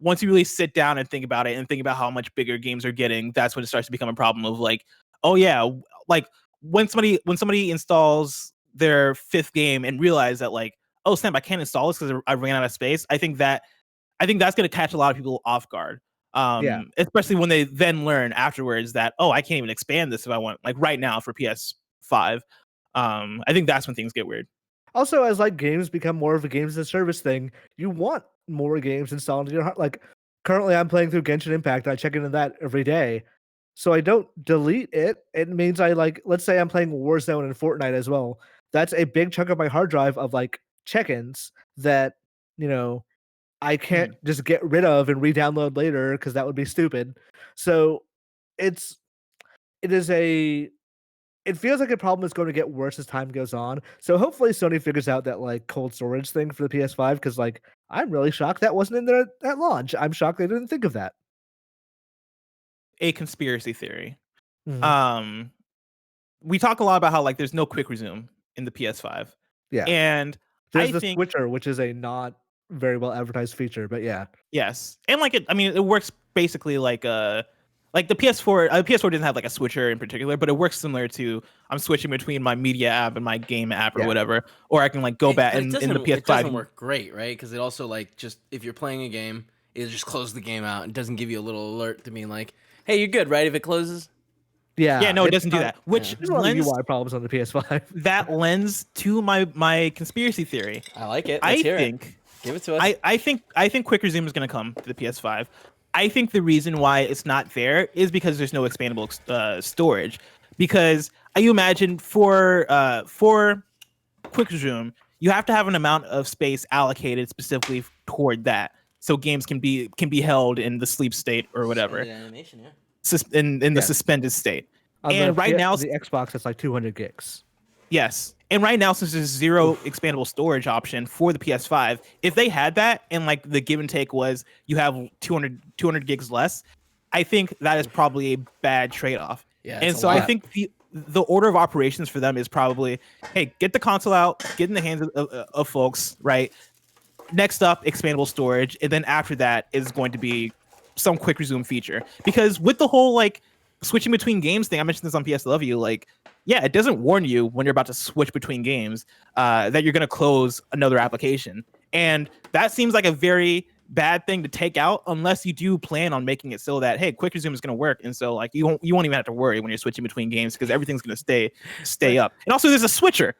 once you really sit down and think about it and think about how much bigger games are getting, that's when it starts to become a problem of like, oh yeah, like when somebody installs their 5th game and realize that like, oh snap, I can't install this because I ran out of space. I think that's going to catch a lot of people off guard. Especially when they then learn afterwards that, oh, I can't even expand this if I want, like right now for PS5. I think that's when things get weird. Also, as like games become more of a games as a service thing, you want more games installed in your heart. Like currently, I'm playing through Genshin Impact. I check into that every day, so I don't delete it. It means I like, let's say I'm playing Warzone and Fortnite as well. That's a big chunk of my hard drive of like check-ins that I can't just get rid of and re-download later because that would be stupid. So it feels like a problem is going to get worse as time goes on. So hopefully Sony figures out that like cold storage thing for the PS5 because like I'm really shocked that wasn't in there at launch. I'm shocked they didn't think of that. A conspiracy theory. We talk a lot about how like there's no quick resume in the PS5. Yeah. And there's the switcher, which is a not very well advertised feature, but yeah. Yes. And like it works basically like the PS4. PS4 doesn't have like a switcher in particular, but it works similar to I'm switching between my media app and my game app or whatever, or I can like go back in the PS5. It doesn't work great, right? Because it also like just if you're playing a game, it just closes the game out. It doesn't give you a little alert to being like, "Hey, you're good, right?" If it closes. Yeah, no, it doesn't do that. Which there's a lot of UI problems on the PS5. That lends to my conspiracy theory. I like it. Let's hear it. Give it to us. I think quick resume is going to come to the PS5. I think the reason why it's not there is because there's no expandable storage. Because you imagine for quick resume, you have to have an amount of space allocated specifically toward that, so games can be held in the sleep state or whatever. Animation, yeah. In the suspended state. And right now the Xbox it's like 200 gigs. Yes. And right now, since there's zero expandable storage option for the PS5, if they had that and like the give and take was you have 200 gigs less, I think that is probably a bad trade-off. Yeah, and so I think the order of operations for them is probably, hey, get the console out, get in the hands of folks, right? Next up, expandable storage. And then after that is going to be some quick resume feature. Because with the whole like switching between games thing, I mentioned this on PS Love You, like, yeah, it doesn't warn you when you're about to switch between games that you're going to close another application. And that seems like a very bad thing to take out unless you do plan on making it so that, hey, quick resume is going to work. And so like you won't even have to worry when you're switching between games because everything's going to stay up. And also there's a switcher,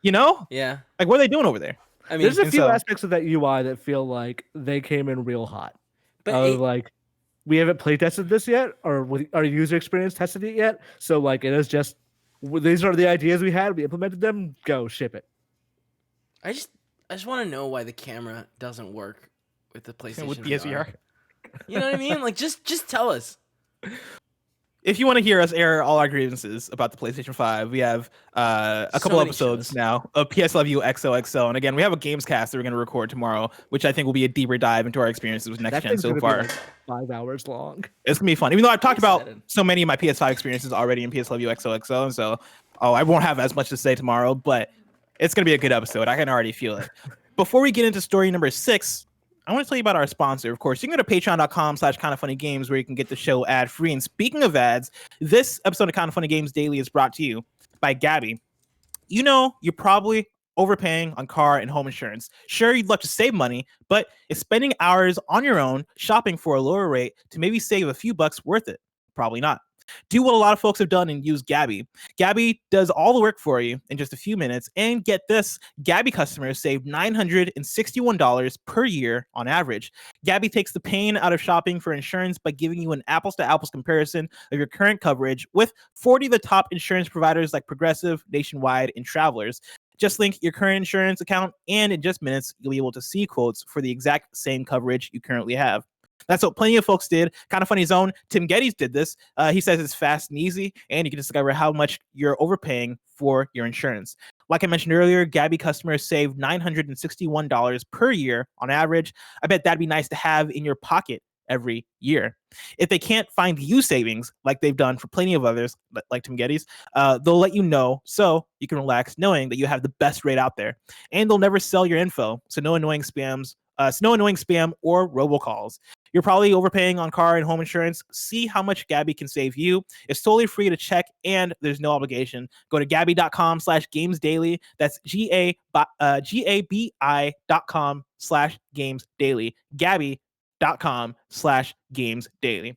Yeah. Like what are they doing over there? I mean, there's a few aspects of that UI that feel like they came in real hot. But like, we haven't play tested this yet, or our user experience tested it yet. So like, it is just these are the ideas we had. We implemented them. Go ship it. I just want to know why the camera doesn't work with the PlayStation with PSVR. You know what I mean? Like, just tell us. If you want to hear us air all our grievances about the PlayStation 5, we have a couple episodes now of PS Love You XOXO. And again, we have a games cast that we're going to record tomorrow, which I think will be a deeper dive into our experiences with next gen so far. Like 5 hours long. It's going to be fun. Even though I've talked about so many of my PS5 experiences already in PS Love You XOXO. And so, I won't have as much to say tomorrow, but it's going to be a good episode. I can already feel it. Before we get into story number 6, I want to tell you about our sponsor. Of course, you can go to patreon.com/kindoffunnygames where you can get the show ad free. And speaking of ads, this episode of Kind of Funny Games Daily is brought to you by Gabi. You're probably overpaying on car and home insurance. Sure, you'd love to save money, but is spending hours on your own shopping for a lower rate to maybe save a few bucks worth it? Probably not. Do what a lot of folks have done and use Gabi. Gabi does all the work for you in just a few minutes. And get this, Gabi customers save $961 per year on average. Gabi takes the pain out of shopping for insurance by giving you an apples-to-apples comparison of your current coverage with 40 of the top insurance providers like Progressive, Nationwide, and Travelers. Just link your current insurance account, and in just minutes, you'll be able to see quotes for the exact same coverage you currently have. That's what plenty of folks did. Kind of Funny's own Tim Geddes did this. He says it's fast and easy, and you can discover how much you're overpaying for your insurance. Like I mentioned earlier, Gabi customers save $961 per year on average. I bet that'd be nice to have in your pocket every year. If they can't find you savings like they've done for plenty of others, like Tim Geddes, they'll let you know so you can relax knowing that you have the best rate out there. And they'll never sell your info, so no annoying spam or robocalls. You're probably overpaying on car and home insurance. See how much Gabi can save you. It's totally free to check, and there's no obligation. Go to gabi.com/gamesdaily. That's GABI.com/gamesdaily. Gabi, upstart.com/gamesdaily.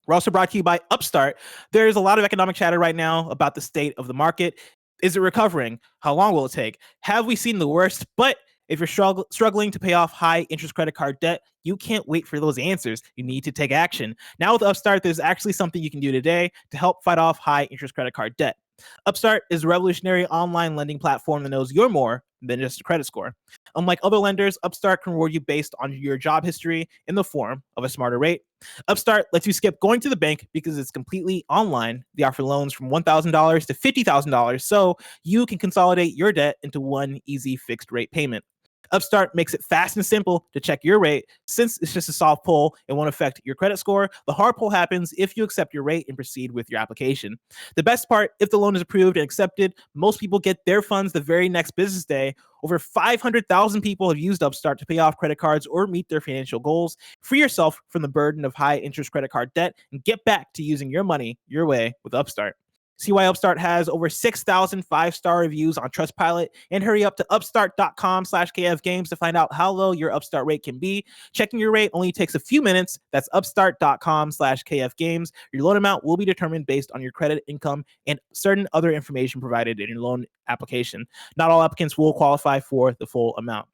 We're also brought to you by Upstart. There's a lot of economic chatter right now about the state of the market. Is it recovering? How long will it take? Have we seen the worst? But if you're struggling to pay off high interest credit card debt, you can't wait for those answers. You need to take action. Now with Upstart, there's actually something you can do today to help fight off high interest credit card debt. Upstart is a revolutionary online lending platform that knows you're more than just a credit score. Unlike other lenders, Upstart can reward you based on your job history in the form of a smarter rate. Upstart lets you skip going to the bank because it's completely online. They offer loans from $1,000 to $50,000, so you can consolidate your debt into one easy fixed rate payment. Upstart makes it fast and simple to check your rate. Since it's just a soft pull, it won't affect your credit score. The hard pull happens if you accept your rate and proceed with your application. The best part, if the loan is approved and accepted, most people get their funds the very next business day. Over 500,000 people have used Upstart to pay off credit cards or meet their financial goals. Free yourself from the burden of high interest credit card debt and get back to using your money your way with Upstart. See why Upstart has over 6,000 5-star reviews on Trustpilot, and hurry up to upstart.com/kfgames to find out how low your Upstart rate can be. Checking your rate only takes a few minutes. That's upstart.com/kfgames. Your loan amount will be determined based on your credit, income, and certain other information provided in your loan application. Not all applicants will qualify for the full amount.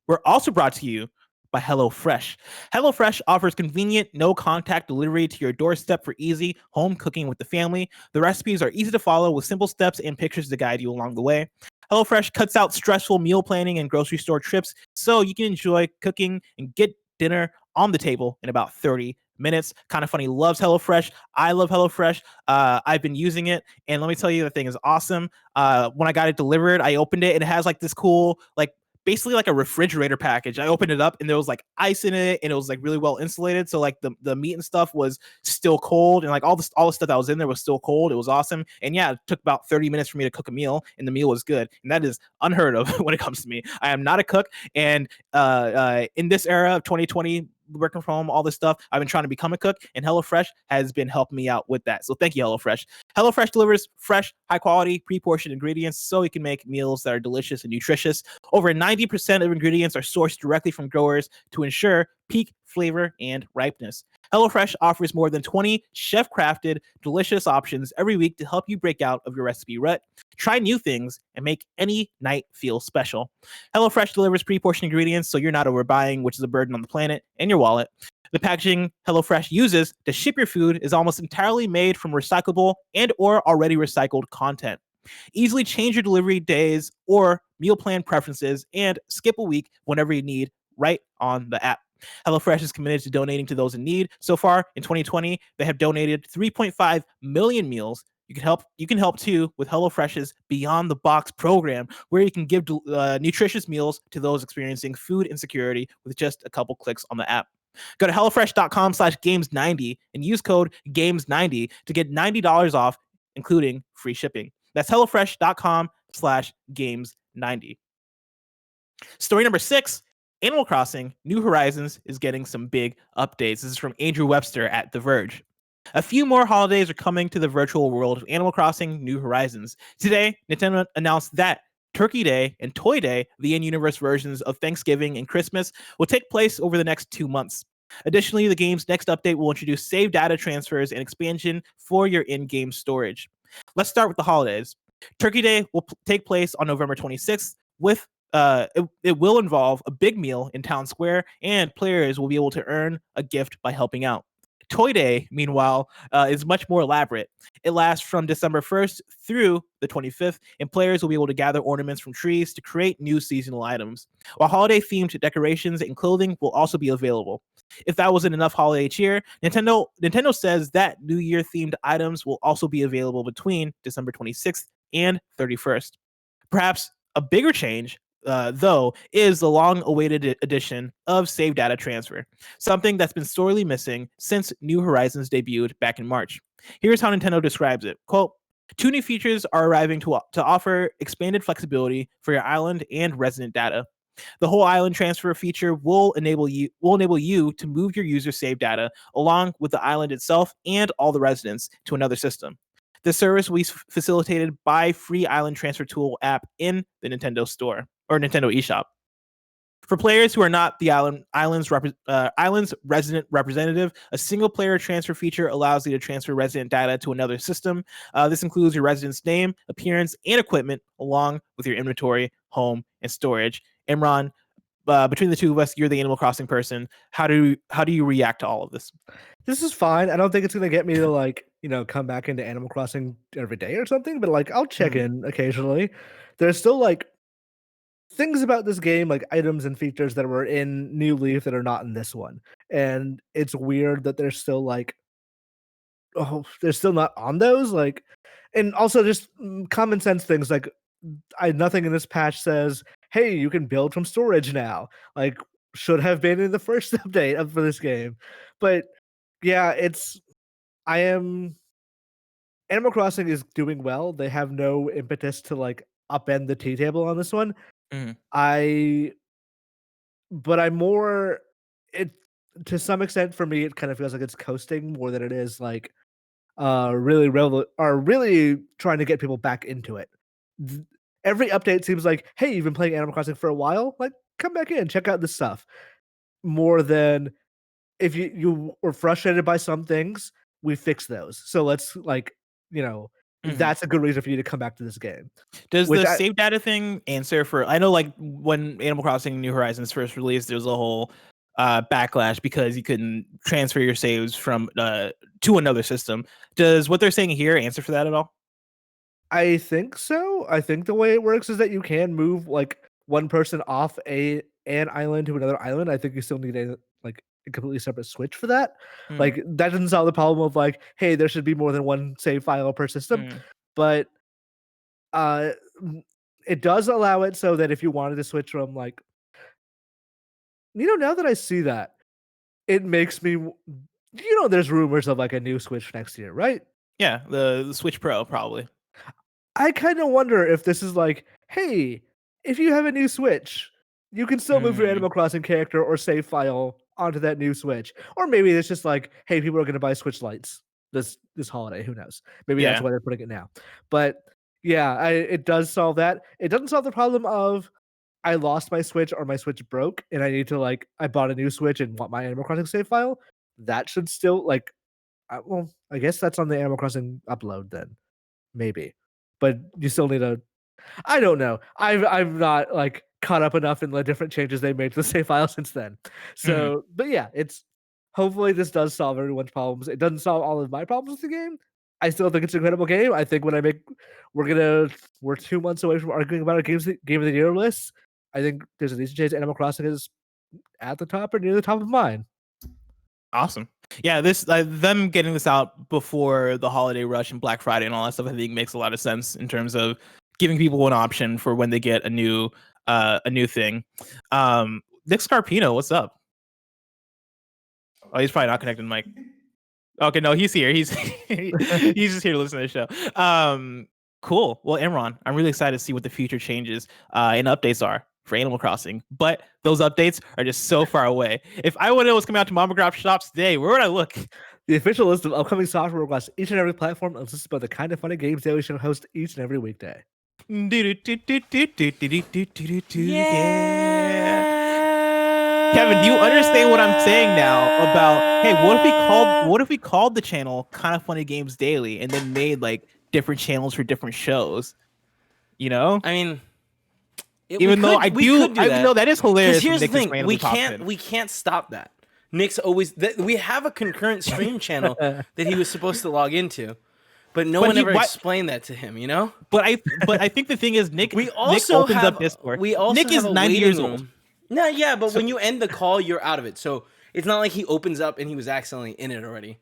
We're also brought to you by HelloFresh. HelloFresh offers convenient, no-contact delivery to your doorstep for easy home cooking with the family. The recipes are easy to follow with simple steps and pictures to guide you along the way. HelloFresh cuts out stressful meal planning and grocery store trips so you can enjoy cooking and get dinner on the table in about 30 minutes. Kind of Funny loves HelloFresh. I love HelloFresh. I've been using it, and let me tell you, the thing is awesome. When I got it delivered, I opened it, and it has like this cool, like, basically like a refrigerator package. I opened it up and there was like ice in it, and it was like really well insulated. So like the meat and stuff was still cold, and like all the stuff that was in there was still cold. It was awesome. And yeah, it took about 30 minutes for me to cook a meal, and the meal was good. And that is unheard of when it comes to me. I am not a cook. And in this era of 2020, working from home, all this stuff, I've been trying to become a cook, and HelloFresh has been helping me out with that. So thank you, HelloFresh. HelloFresh delivers fresh, high quality, pre-portioned ingredients so you can make meals that are delicious and nutritious. Over 90% of ingredients are sourced directly from growers to ensure peak flavor and ripeness. HelloFresh offers more than 20 chef-crafted, delicious options every week to help you break out of your recipe rut. Try new things and make any night feel special. HelloFresh delivers pre-portioned ingredients so you're not overbuying, which is a burden on the planet and your wallet. The packaging HelloFresh uses to ship your food is almost entirely made from recyclable and or already recycled content. Easily change your delivery days or meal plan preferences and skip a week whenever you need right on the app. HelloFresh is committed to donating to those in need. So far in 2020, they have donated 3.5 million meals. You can help too with HelloFresh's Beyond the Box program, where you can give nutritious meals to those experiencing food insecurity with just a couple clicks on the app. Go to hellofresh.com/games90 and use code games90 to get $90 off, including free shipping. That's hellofresh.com/games90. Story number 6. Animal Crossing New Horizons is getting some big updates. This is from Andrew Webster at The Verge. A few more holidays are coming to the virtual world of Animal Crossing New Horizons. Today, Nintendo announced that Turkey Day and Toy Day, the in-universe versions of Thanksgiving and Christmas, will take place over the next 2 months. Additionally, the game's next update will introduce save data transfers and expansion for your in-game storage. Let's start with the holidays. Turkey Day will take place on November 26th with it will involve a big meal in Town Square, and players will be able to earn a gift by helping out. Toy Day, meanwhile, is much more elaborate. It lasts from December 1st through the 25th, and players will be able to gather ornaments from trees to create new seasonal items. While holiday-themed decorations and clothing will also be available. If that wasn't enough holiday cheer, Nintendo says that New Year-themed items will also be available between December 26th and 31st. Perhaps a bigger change, though, is the long-awaited addition of save data transfer, something that's been sorely missing since New Horizons debuted back in March. Here's how Nintendo describes it. Quote, 2 new features are arriving to offer expanded flexibility for your island and resident data. The whole island transfer feature will enable you to move your user save data along with the island itself and all the residents to another system. The service will be facilitated by free island transfer tool app in the Nintendo Store or Nintendo eShop. For players who are not the island's resident representative, a single player transfer feature allows you to transfer resident data to another system. This includes your resident's name, appearance, and equipment, along with your inventory, home, and storage. Imran, between the two of us, you're the Animal Crossing person. How do you react to all of this? This is fine. I don't think it's gonna get me to like, come back into Animal Crossing every day or something, but like I'll check in occasionally. There's still like things about this game, like items and features that were in New Leaf that are not in this one. And it's weird that they're still like, oh, they're still not on those. Like, and also just common sense things like nothing in this patch says, hey, you can build from storage now. Like, should have been in the first update for this game. But yeah, Animal Crossing is doing well. They have no impetus to like upend the tea table on this one. Mm-hmm. But I'm more it to some extent for me. It kind of feels like it's coasting more than it is like really trying to get people back into it. Every update seems like, hey, you've been playing Animal Crossing for a while, like come back in, check out this stuff. More than if you were frustrated by some things, we fix those. So let's like, that's a good reason for you to come back to this game. Does the save data thing answer for? I know, like when Animal Crossing New Horizons first released, there was a whole backlash because you couldn't transfer your saves from to another system. Does what they're saying here answer for that at all? I think so. I think the way it works is that you can move like one person off an island to another island. I think you still need a completely separate switch for that. Like that doesn't solve the problem of like, hey, there should be more than one save file per system. But it does allow it so that if you wanted to switch from like, now that I see that, it makes me, there's rumors of like a new Switch next year, right? Yeah, the Switch Pro probably. I kind of wonder if this is like, hey, if you have a new Switch, you can still move your Animal Crossing character or save file onto that new Switch. Or maybe it's just like, hey, people are going to buy Switch Lites this holiday. Who knows? Maybe that's why they're putting it now. But yeah, it does solve that. It doesn't solve the problem of I lost my Switch or my Switch broke and I need to like, I bought a new Switch and want my Animal Crossing save file. That should still like, well, I guess that's on the Animal Crossing upload then. Maybe. But you still need I don't know. I'm not like caught up enough in the different changes they made to the save file since then. So, but yeah, hopefully this does solve everyone's problems. It doesn't solve all of my problems with the game. I still think it's an incredible game. I think when we're 2 months away from arguing about our game of the year list. I think there's a decent chance Animal Crossing is at the top or near the top of mine. Awesome. Yeah, this them getting this out before the holiday rush and Black Friday and all that stuff, I think makes a lot of sense in terms of giving people an option for when they get a new thing. Nick Scarpino, what's up? Oh, he's probably not connected to Mike. Okay, no, he's here. He's he's just here to listen to the show. Cool. Well, Imran, I'm really excited to see what the future changes and updates are for Animal Crossing, but those updates are just so far away. If I would know what's coming out to mom and pop shops today, where would I look? The official list of upcoming software across each and every platform is listed by the Kind of Funny Games Daily Show host each and every weekday. Yeah. Kevin, do you understand what I'm saying now about, hey, what if we called the channel Kind of Funny Games Daily and then made like different channels for different shows? You know? I mean, even though that is hilarious. Here's the thing: we can't stop that. Nick's always we have a concurrent stream channel that he was supposed to log into, but no one ever explained that to him. But I think the thing is, Nick opens up Discord. Nick is 90 years old. No, yeah, but when you end the call, you're out of it. So it's not like he opens up and he was accidentally in it already.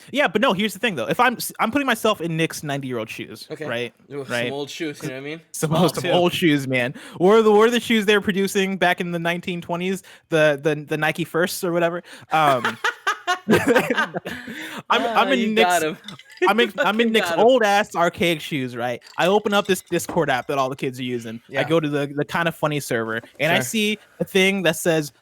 Yeah, but no, here's the thing though. If I'm putting myself in Nick's 90-year-old shoes, okay. Right? Some old shoes, you know what I mean? Some old shoes, man. Or the shoes they were producing back in the 1920s, the Nike Firsts or whatever. I'm in Nick's old ass archaic shoes, right? I open up this Discord app that all the kids are using. Yeah. I go to the Kind of Funny server and I see a thing that says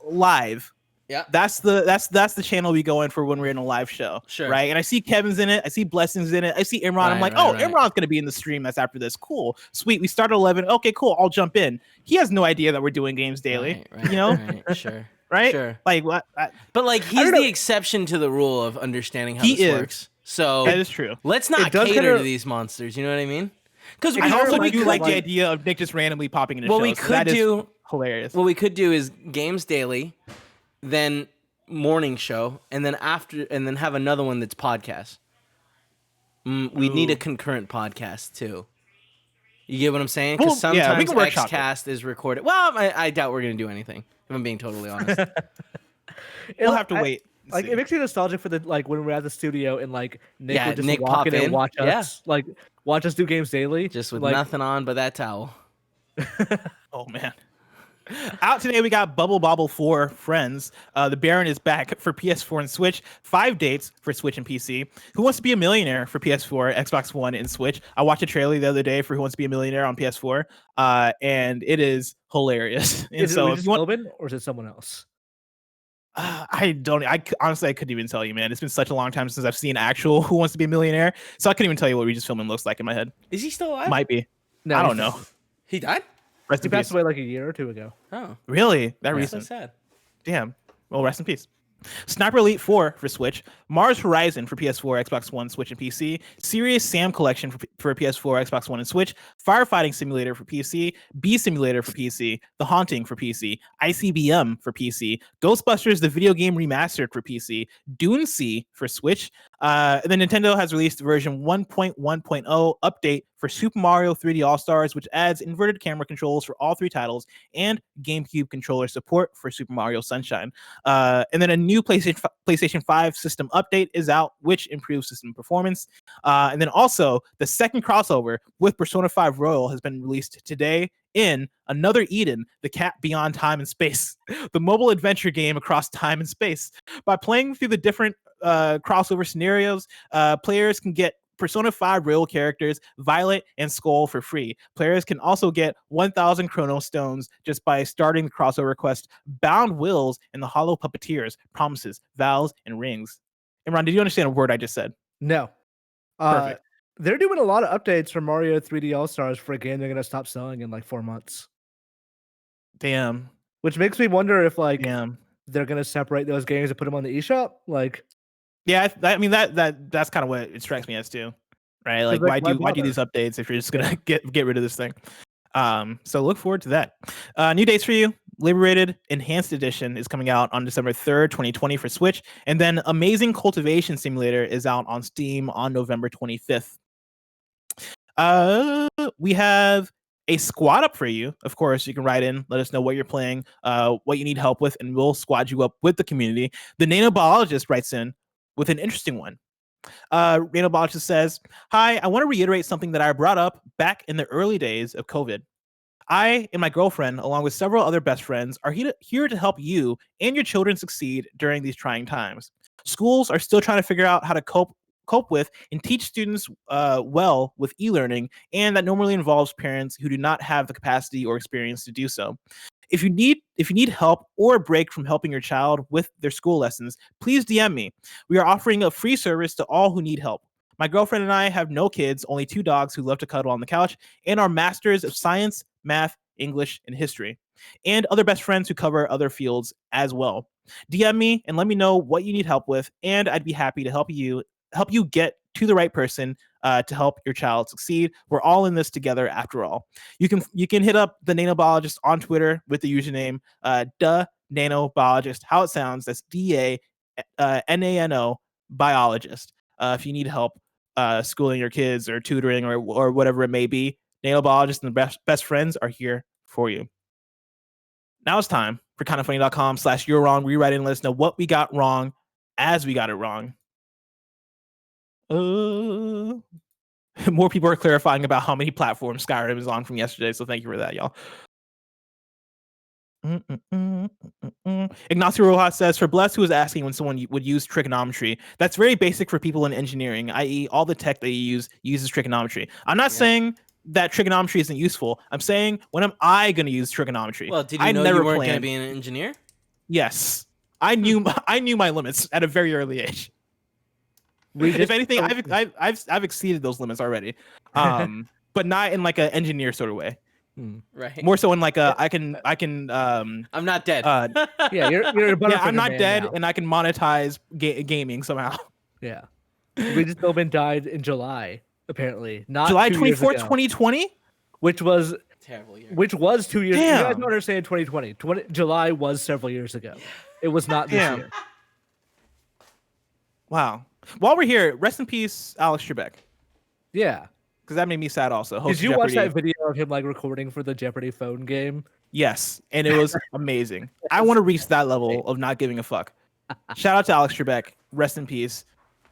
live Yeah. That's the channel we go in for when we're in a live show. Sure. Right. And I see Kevin's in it. I see Blessings in it. I see Imran. I'm like, Imran's gonna be in the stream that's after this. Cool. Sweet. We start at 11. Okay, cool. I'll jump in. He has no idea that we're doing games daily. Right, you know? Right, sure. Right? Sure. Like what? But like he's the exception to the rule of understanding how this works. So that is true. Let's not cater to these monsters. You know what I mean? Because I also do like the idea of Nick just randomly popping into shows. We could do hilarious. What we could do is games daily, then morning show, and then have another one that's podcast. We need a concurrent podcast too. You get what I'm saying? Because sometimes Xcast is recorded. Well, I doubt we're gonna do anything. If I'm being totally honest. We'll have to wait. Like it makes me nostalgic for the when we're at the studio and like Nick would just Nick walk in and watch us, Yeah. watch us do games daily, just with nothing on but that towel. Oh man. Out today, we got Bubble Bobble 4 Friends. The Baron is back for PS4 and Switch. 5 dates for Switch and PC. Who Wants to Be a Millionaire for PS4, Xbox One, and Switch. I watched a trailer the other day for Who Wants to Be a Millionaire on PS4, and it is hilarious. And is it Philbin or is it someone else? I honestly, I couldn't even tell you, man. It's been such a long time since I've seen actual Who Wants to Be a Millionaire, so I couldn't even tell you what Regis Philbin looks like in my head. Is he still alive? Might be. No, I don't know. He died? He passed away like a year or two ago. Oh, really? That recent? So sad. Damn. Well, rest in peace. Sniper Elite 4 for Switch, Mars Horizon for PS4, Xbox One, Switch, and PC, Serious Sam Collection for PS4, Xbox One, and Switch, Firefighting Simulator for PC, Bee Simulator for PC, The Haunting for PC, ICBM for PC, Ghostbusters the Video Game Remastered for PC, Dune Sea for Switch, and then Nintendo has released version 1.1.0 update for Super Mario 3D All-Stars, which adds inverted camera controls for all 3 titles, and GameCube controller support for Super Mario Sunshine. And then a new PlayStation 5 system update is out, which improves system performance. And then also, the second crossover with Persona 5 Royal has been released today in Another Eden, The Cat Beyond Time and Space, the mobile adventure game across time and space. By playing through the different crossover scenarios, players can get Persona 5 Royal characters, Violet and Skull, for free. Players can also get 1,000 Chrono Stones just by starting the crossover quest Bound Wills and the Hollow Puppeteers, Promises, Vows, and Rings. Imran, did you understand a word I just said? No. Perfect. They're doing a lot of updates for Mario 3D All-Stars for a game they're going to stop selling in like 4 months. Damn. Which makes me wonder if they're going to separate those games and put them on the eShop. Yeah, I mean that's kind of what it strikes me as too, right? Like why do these updates if you're just gonna get rid of this thing? So look forward to that. New dates for you. Liberated Enhanced Edition is coming out on December 3rd, 2020 for Switch, and then Amazing Cultivation Simulator is out on Steam on November 25th. We have a squad up for you. Of course, you can write in, let us know what you're playing, what you need help with, and we'll squad you up with the community. The Nanobiologist writes in with an interesting one. Nanobiologist says, "Hi, I want to reiterate something that I brought up back in the early days of COVID. I and my girlfriend, along with several other best friends, are here to help you and your children succeed during these trying times. Schools are still trying to figure out how to cope with and teach students well with e-learning, and that normally involves parents who do not have the capacity or experience to do so. If you need help or a break from helping your child with their school lessons, please DM me. We are offering a free service to all who need help. My girlfriend and I have no kids, only 2 dogs who love to cuddle on the couch, and are masters of science, math, English, and history, and other best friends who cover other fields as well. DM me and let me know what you need help with, and I'd be happy to help you get to the right person to help your child succeed. We're all in this together after all. You can hit up the Nanobiologist on Twitter with the username Nanobiologist. How it sounds, that's DANANO Biologist. If you need help schooling your kids or tutoring or whatever it may be, Nanobiologist and the best friends are here for you. Now it's time for kindafunny.com/you're wrong. Rewrite and let us know what we got wrong as we got it wrong. More people are clarifying about how many platforms Skyrim is on from yesterday, so thank you for that, y'all. Ignacio Rojas says, for Bless, who was asking when someone would use trigonometry, that's very basic for people in engineering, i.e. all the tech that you use uses trigonometry. I'm not saying that trigonometry isn't useful. I'm saying, when am I going to use trigonometry? Well, did you know you weren't going to be an engineer? Yes. I knew my limits at a very early age. If anything, I've exceeded those limits already, but not in like an engineer sort of way. Right. More so in like a I can. I'm not dead. Yeah, you're a yeah, I'm not dead, now. and I can monetize gaming somehow. Yeah, Regis Philbin died in July, apparently. Not July 24th, 2020, which was terrible year. Which was 2 years. Damn. You guys don't understand 2020. July was several years ago. It was not this year. Wow. While we're here, rest in peace, Alex Trebek. Yeah. Because that made me sad also. Did you watch that video of him like recording for the Jeopardy phone game? Yes, and it was amazing. I want to reach that level of not giving a fuck. Shout out to Alex Trebek. Rest in peace.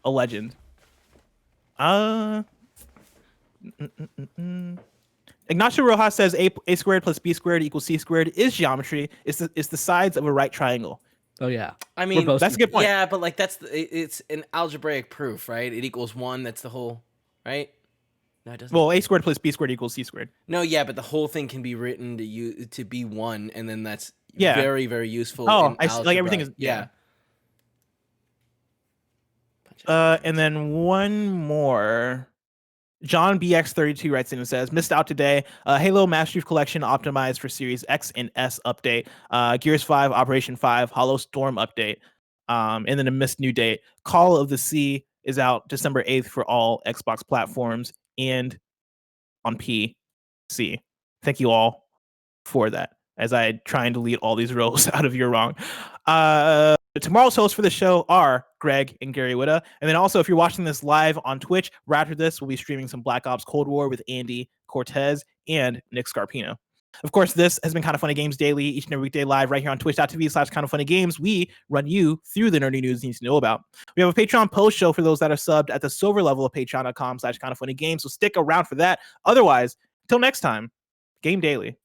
A legend. Ignacio Rojas says a squared plus b squared equals c squared is geometry. It's the sides of a right triangle. Oh yeah. I mean, that's a good point. Yeah, but like it's an algebraic proof, right? It equals 1. That's the whole, right? No, it doesn't. Well, a squared plus b squared equals c squared. No, yeah, but the whole thing can be written to be 1, and then that's very, very useful. Oh, like everything is yeah. And then one more. John BX32 writes in and says, missed out today. Halo Master Chief Collection optimized for Series X and S update. Gears 5, Operation 5, Hollow Storm update. And then a missed new date. Call of the Sea is out December 8th for all Xbox platforms and on PC. Thank you all for that, as I try and delete all these rows out of your wrong. Tomorrow's hosts for the show are Greg and Gary Whitta. And then also, if you're watching this live on Twitch, right after this, we'll be streaming some Black Ops Cold War with Andy, Cortez, and Nick Scarpino. Of course, this has been Kind of Funny Games Daily, each and every weekday live right here on twitch.tv/kindoffunnygames. We run you through the nerdy news you need to know about. We have a Patreon post show for those that are subbed at the silver level of patreon.com/kindoffunnygames. So stick around for that. Otherwise, until next time, Game Daily.